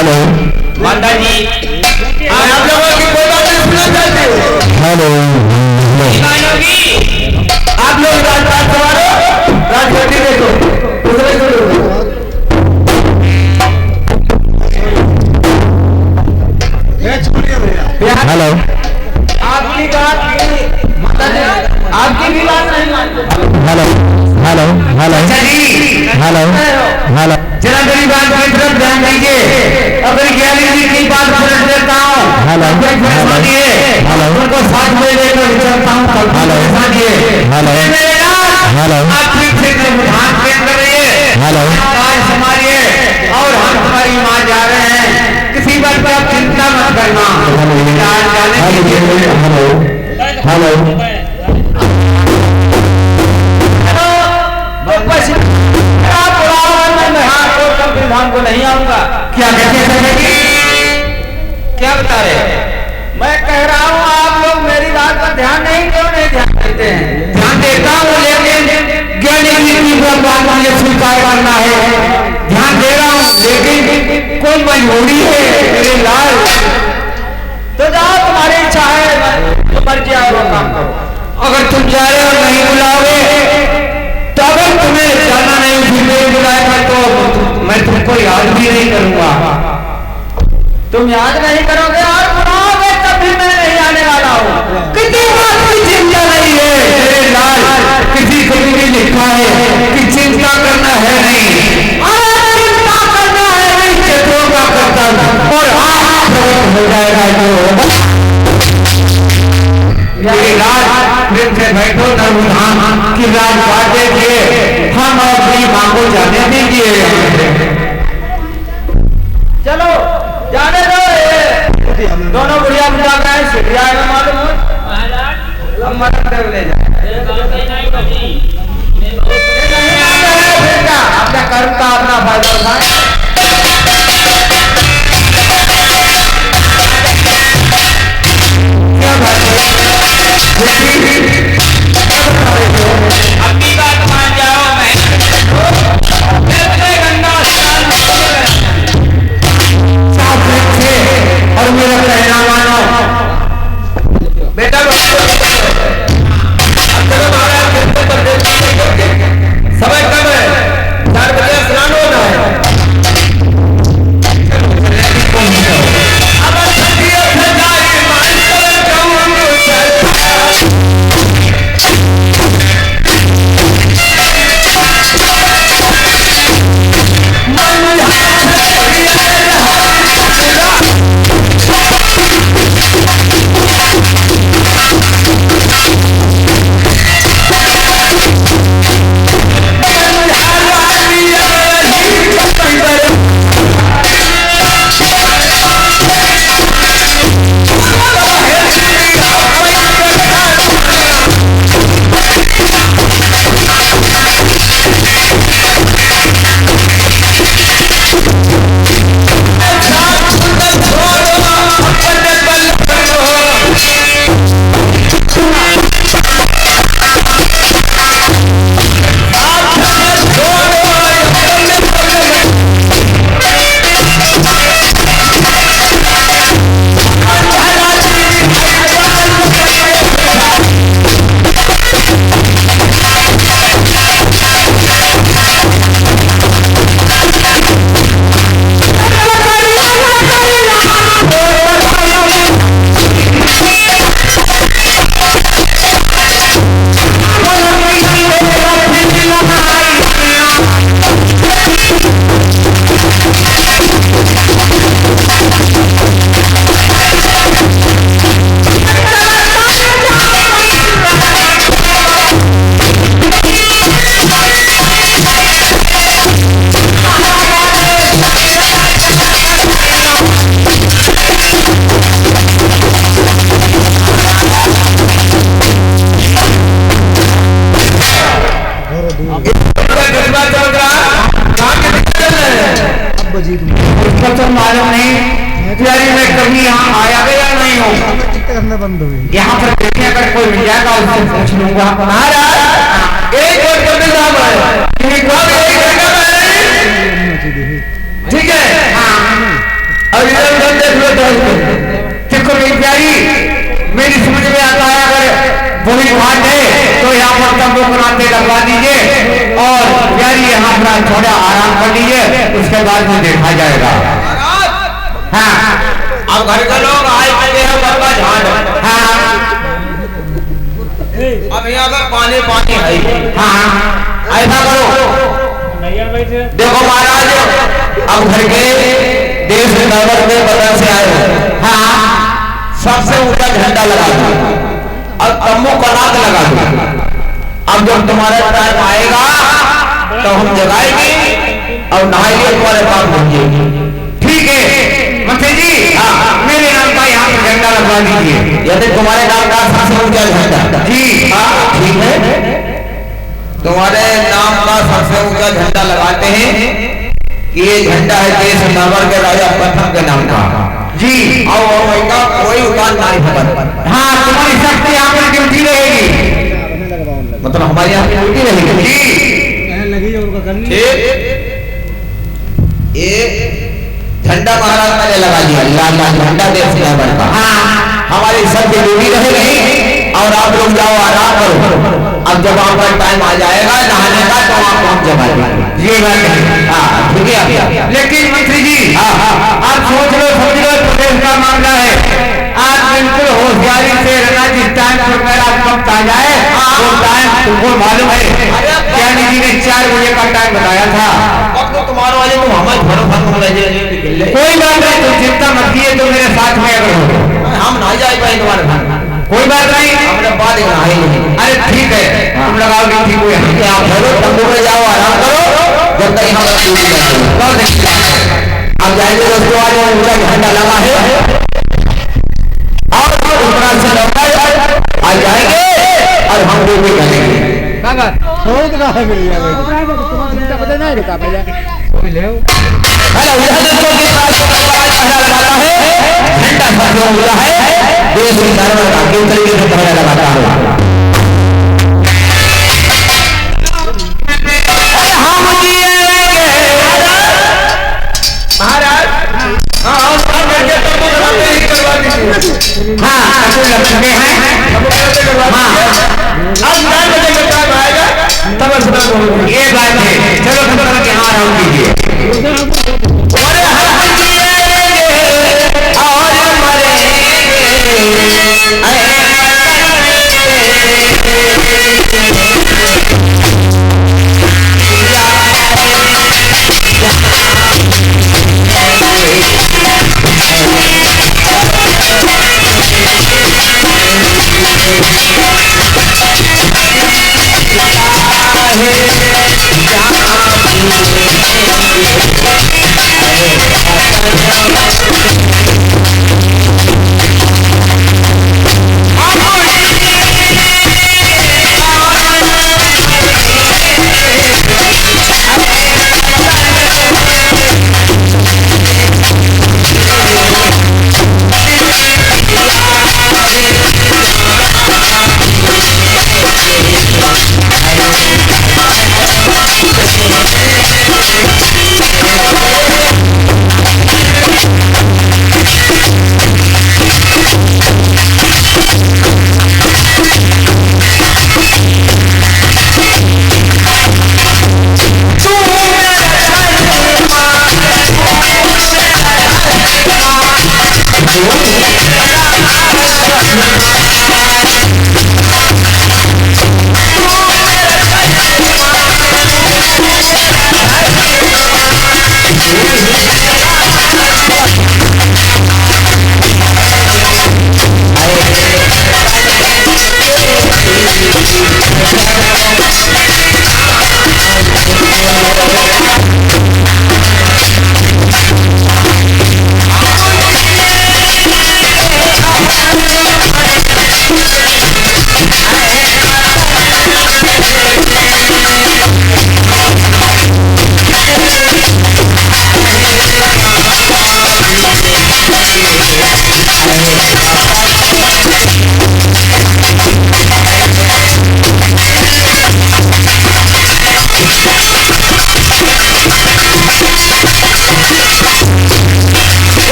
हेलो माता जी आप लोगों की कोई बात नहीं सुनना चाहते हेलो आप लोग राजपाट सवारो राजगद्दी देखो दूसरे को हेलो आपकी बात माता जी आपकी भी बात नहीं मानते। Hello hello hello hello hello जरा मेरी बात की तरफ ध्यान दीजिए। अगर ज्ञानी जी की बात पलट देता हूँ हेलो हेलो उनको साथ में लेकर चलता हूँ हेलो हेलो हेलो आप ठीक से ध्यान केंद्र करिए, हेलो आज संभालिए और हम तुम्हारी माँ जा रहे हैं। किसी बात पर आप चिंता मत करना। आज जाने दीजिए। हेलो हेलो धाम को नहीं आऊंगा। क्या कहते हैं? क्या बता रहे? मैं कह रहा हूँ आप लोग मेरी बात पर ध्यान नहीं क्यों नहीं ध्यान देते हैं? ध्यान देता हूँ लेकिन ज्ञानी जी की बात मुझे स्वीकार करना है। ध्यान दे रहा हूँ लेकिन कोई मजबूरी है मेरे लाल। तो जाओ तुम्हारी इच्छा है तो मर्जी आओ वो काम करो। अगर तुम जा रहे हो नहीं बुलाओगे तो अगर तुम्हें जाना नहीं फिर नहीं बुलाएगा तो मैं तुमको याद भी नहीं करूंगा। तुम याद नहीं करोगे और बुलाओगे तब भी मैं नहीं आने वाला हूँ। कितनी बात की चिंता नहीं है मेरे लाल। किसी को भी लिखा है कि चिंता करना है नहीं, चिंता करना है नहीं चतुरों का करता और आप हो जाएगा जो मेरे लाल। प्रेम से बैठो नर्मधाम की राज बांटे दिए हम अपनी माँ को जाने दीजिए। चलो जाने दो। दोनों बुढ़िया बुढ़ा गए सिटिया में मालूम हो हम मदद कर ले जाए। अपने कर्म का अपना फायदा उठाए। क्या बात है? अपनी बात मान जाओ। मैं गंगा साफ रखे और मेरा कहना मानो। बेटा समय कम है, 4 बजे स्नान होना है। उसका तो मालूम नहीं यारी मैं कभी यहाँ आया गया नहीं हूँ। करना बंद हो गई। यहाँ पर देखने अगर कोई मिल जाएगा उससे पूछ लूंगा। एक और कपिल साहब है, ठीक है। ठीक है हाँ कोई घाट है तो यहाँ पर तंबू बनाते लगवा दीजिए और यारी यहाँ पर थोड़ा आराम कर लीजिए, उसके बाद में देखा जाएगा। हाँ अब घर के लोग आए पहले हैं बरबा झाड़। हाँ अब यहाँ पर पानी पानी है। हाँ ऐसा करो, देखो महाराज अब घर के देश नगर में बदल से आए हो। हाँ सबसे ऊंचा झंडा लगा दो और तम्बू कनात लगा दो। अब जब तुम्हारा टाइम आएगा तो हम जगाएंगे और नहाएंगे, तुम्हारे पास पहुंचेंगे। ठीक है मंत्री जी, मेरे नाम का यहाँ पर झंडा लगवा दीजिए। यदि तुम्हारे नाम का सबसे ऊंचा झंडा। जी हाँ ठीक है, तुम्हारे नाम का सबसे ऊंचा झंडा लगाते हैं कि ये झंडा है देश नगर के राजा प्रथम के नाम का। जी और का कोई उतार नहीं है। हाँ तुम्हारी शक्ति यहाँ पर ड्यूटी रहेगी, मतलब हमारे यहाँ की ड्यूटी रहेगी। जी लगी और का करनी। ठीक, ये झंडा महाराज मैंने लगा दिया, लाल लाल झंडा देश नगर का। हाँ हमारी सबकी ड्यूटी रहेगी और आप लोग जाओ आराम करो। अब जब आपका टाइम आ जाएगा नहाने का तो आप पहुंच जाएगा। ये बात है। हाँ ठीक है। लेकिन मंत्री जी आप सोच लो समझ लो, प्रदेश का मामला है। आज बिल्कुल होशियारी से रहना, जिस टाइम पर मेरा वक्त आ जाए वो टाइम तुमको मालूम है। ज्ञानी जी ने 4 बजे का टाइम बताया था। अब तो तुम्हारे वाले तो हमें भरोसा कर ले। कोई बात नहीं, तुम चिंता मत कीजिए, तो मेरे साथ में अगर हो हम ना जाए पाए तुम्हारे घर। कोई बात नहीं, हमने बाद में नहाए नहीं। अरे ठीक है तुम लगाओ ड्यूटी को यहाँ पे। आप चलो तंबू में जाओ आराम करो जब तक यहाँ पर ड्यूटी लगेगी। अब जाएंगे दोस्तों, आज ऊंचा झंडा लगा है और उत्तराखंड से लौटा आ जाएंगे और हम ड्यूटी करेंगे। बहुत का है मेरी यार, तुम्हारा चिंता पता नहीं रुका पहले ले। हेलो इधर दोस्तों के पास झंडा लगाता है, झंडा सबसे ऊंचा है देश की धर्म का, किस तरीके से झंडा लगाता है। महाराज हाँ लक्ष्मी है। ये बात है, चलो खत्म के यहाँ राउंड कीजिए।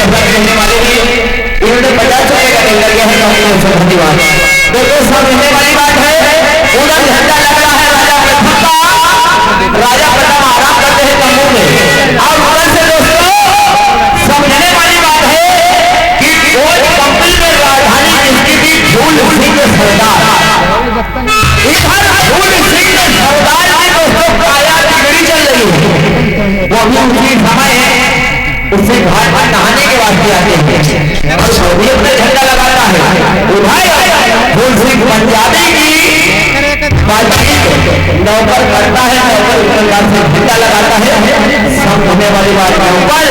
अपना कहने वाले ही इन्होंने 50 रुपए का टेंडर किया है कंपनी से धन्यवाद। दोस्तों समझने वाली बात है पूरा झंडा लग रहा है राजा प्रथम आराम करते हैं तंबू में और उधर से दोस्तों समझने वाली बात है कि कोई कंपनी में राजधानी जिसकी भी फूल सिंह सरदार इधर फूल सिंह सरदार की दोस्तों काया बिगड़ी चल रही है। वो अभी उसी समय है उससे घाट पर नहाने के वास्ते आते हैं और सऊदी अपने झंडा लगाता है। उधर फूल सिंह पंजाबी की बातचीत नौकर करता है, नौकर प्रकार से झंडा लगाता है। समझने वाली बात के ऊपर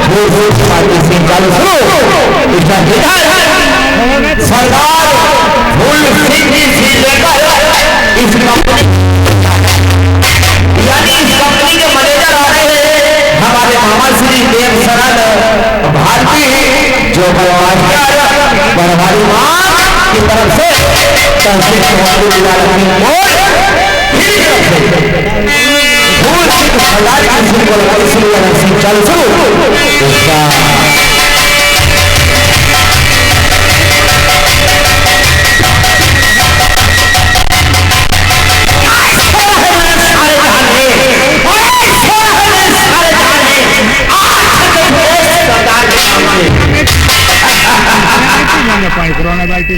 फूल सिंह बातचीत सिंह चालू शुरू इसका सरदार फूल सिंह जी से लेकर इस कंपनी यानी इस कंपनी के मैनेजर आ रहे हैं हमारे मामा श्री देव शरण भारती जो बड़वारी मां की तरफ से तहसील फूल सिंह सरदार की चालू शुरू कोरोना बाल्टी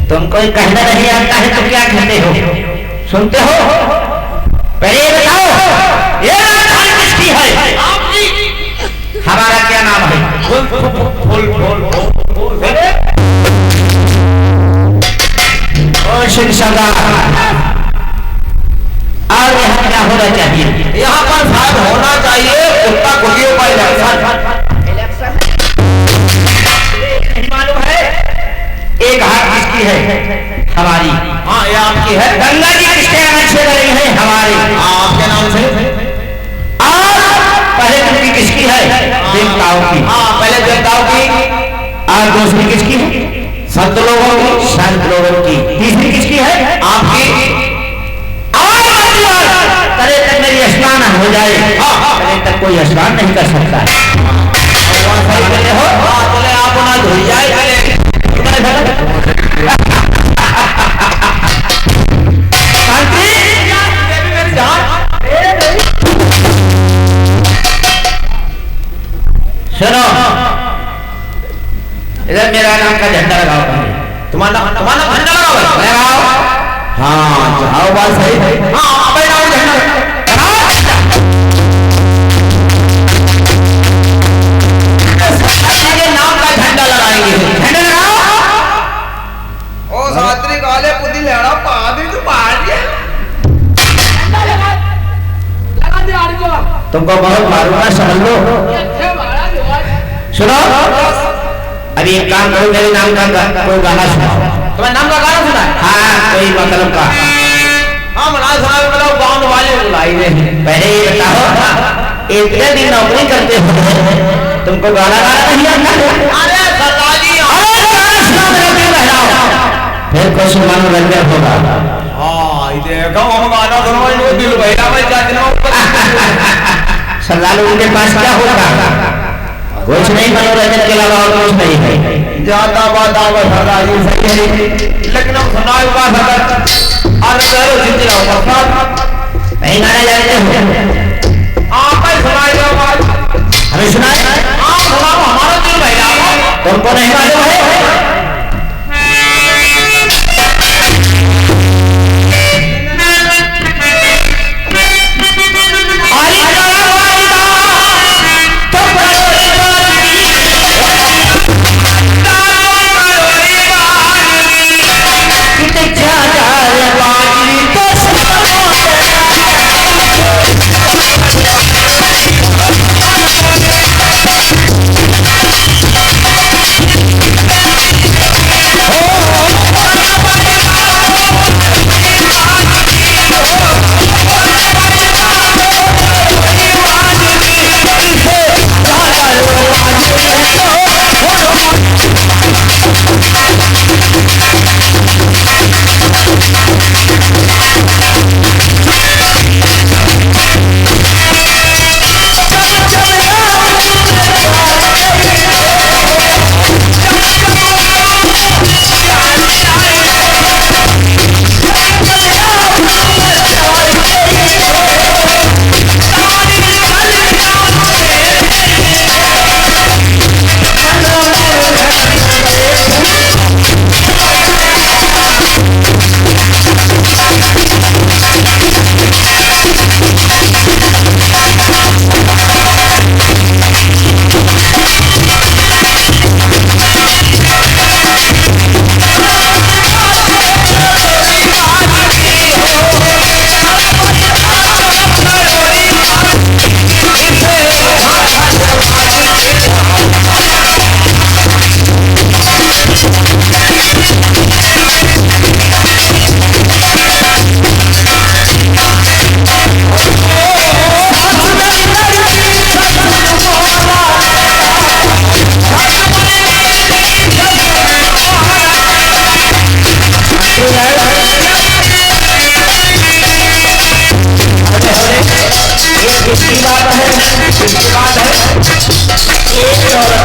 तुमको कहना नहीं आता है तो क्या कहते हो, सुनते हो? पहले ये बताओ ये राजधानी किसकी है? हमारा क्या नाम है? सिंह सरदार। और यहाँ क्या होना चाहिए? यहाँ पर साहब होना चाहिए कुत्ता कुटियों का इलेक्शन। नहीं मालूम है एक हाथ किसकी है? हमारी। हाँ ये आपकी है। गंगा जी किसके नाम से रही है? हमारी। आपके नाम से। और पहले तुमकी किसकी है? देवताओं की। हाँ पहले देवताओं की। और दूसरी किसकी है? संत लोगों की। संत लोगों की। तीसरी किसकी है? आपकी। तले तक मेरी स्नान हो जाए, तले तक कोई स्नान नहीं कर सकता है। हो चले आप ना धुल जाए सुनो इधर मेरा नाम का झंडा लगाओ। तुम्हारा झंडा लगाओ। हाँ जाओ बात सही है। हाँ झंडा नाम का झंडा लगाएंगे। झंडा लगाओ। ओ सात्री काले पुदी लेड़ा पादी तो पाड़ दिया। तुमको बहुत मालूम है, समझ लो। सुनो अभी एक काम करो, मेरे नाम का कोई गाना सुनाओ। तुम्हारे नाम का गाना सुना? हाँ कोई मतलब का। हाँ मना सुना मतलब गाँव वाले बुलाई रहे। पहले ये बताओ इतने दिन नौकरी करते हो तुमको गाना गाना नहीं आता? अरे सरदार जी फिर कुछ मनोरंजन होगा। हाँ देखो हम गाना सुनो दिल बहला में सरदार उनके पास क्या होगा? कुछ नहीं, मनोरंजन के अलावा और कुछ नहीं है। ज्यादा बात आवा सरदार जी सही है, लेकिन हम सुनाए हुआ सरदार और करो जिंदगी नहीं गाना जानते हो? आप ही सुनाए आवाज हमें सुनाए। आप सुनाओ हमारा दिल बहला। तुमको नहीं मालूम है?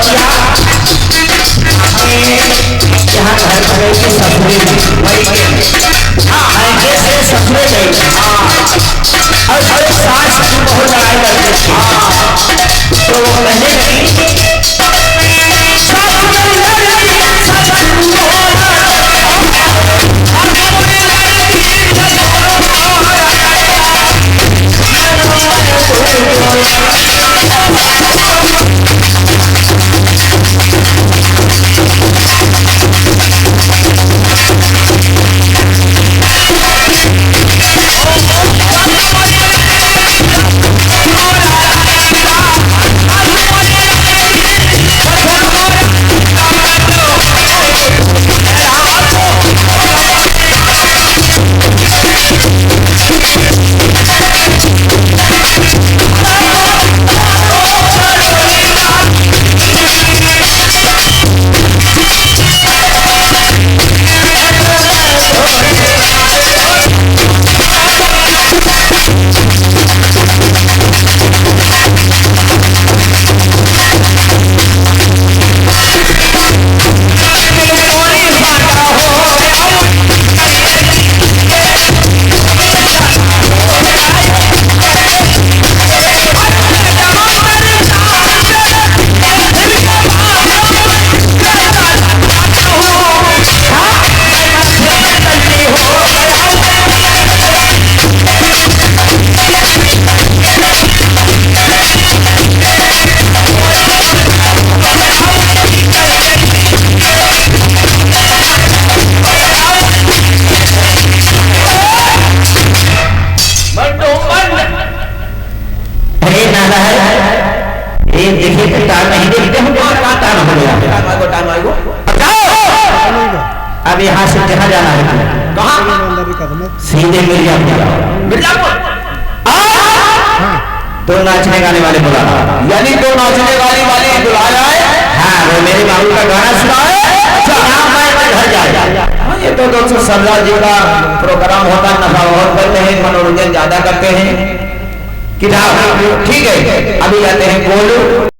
बतिया यहाँ घर पर गई थी ससुरे में ऐसे से ससुरे गई और सास की बहुत लड़ाई करती थी तो वो कहने लगी अब यहाँ से जहाँ जाना है कहाँ सीधे मिर्जापुर दो नाचने गाने वाले बुला यानी दो नाचने वाली बुलाया है हाँ वो मेरे बाबू का गाना सुना है अच्छा यहाँ मैं घर जाए ये तो दोस्तों सरदार जी का प्रोग्राम होता है नफा बहुत करते हैं मनोरंजन ज्यादा करते हैं कि ठीक है अभी जाते हैं बोलो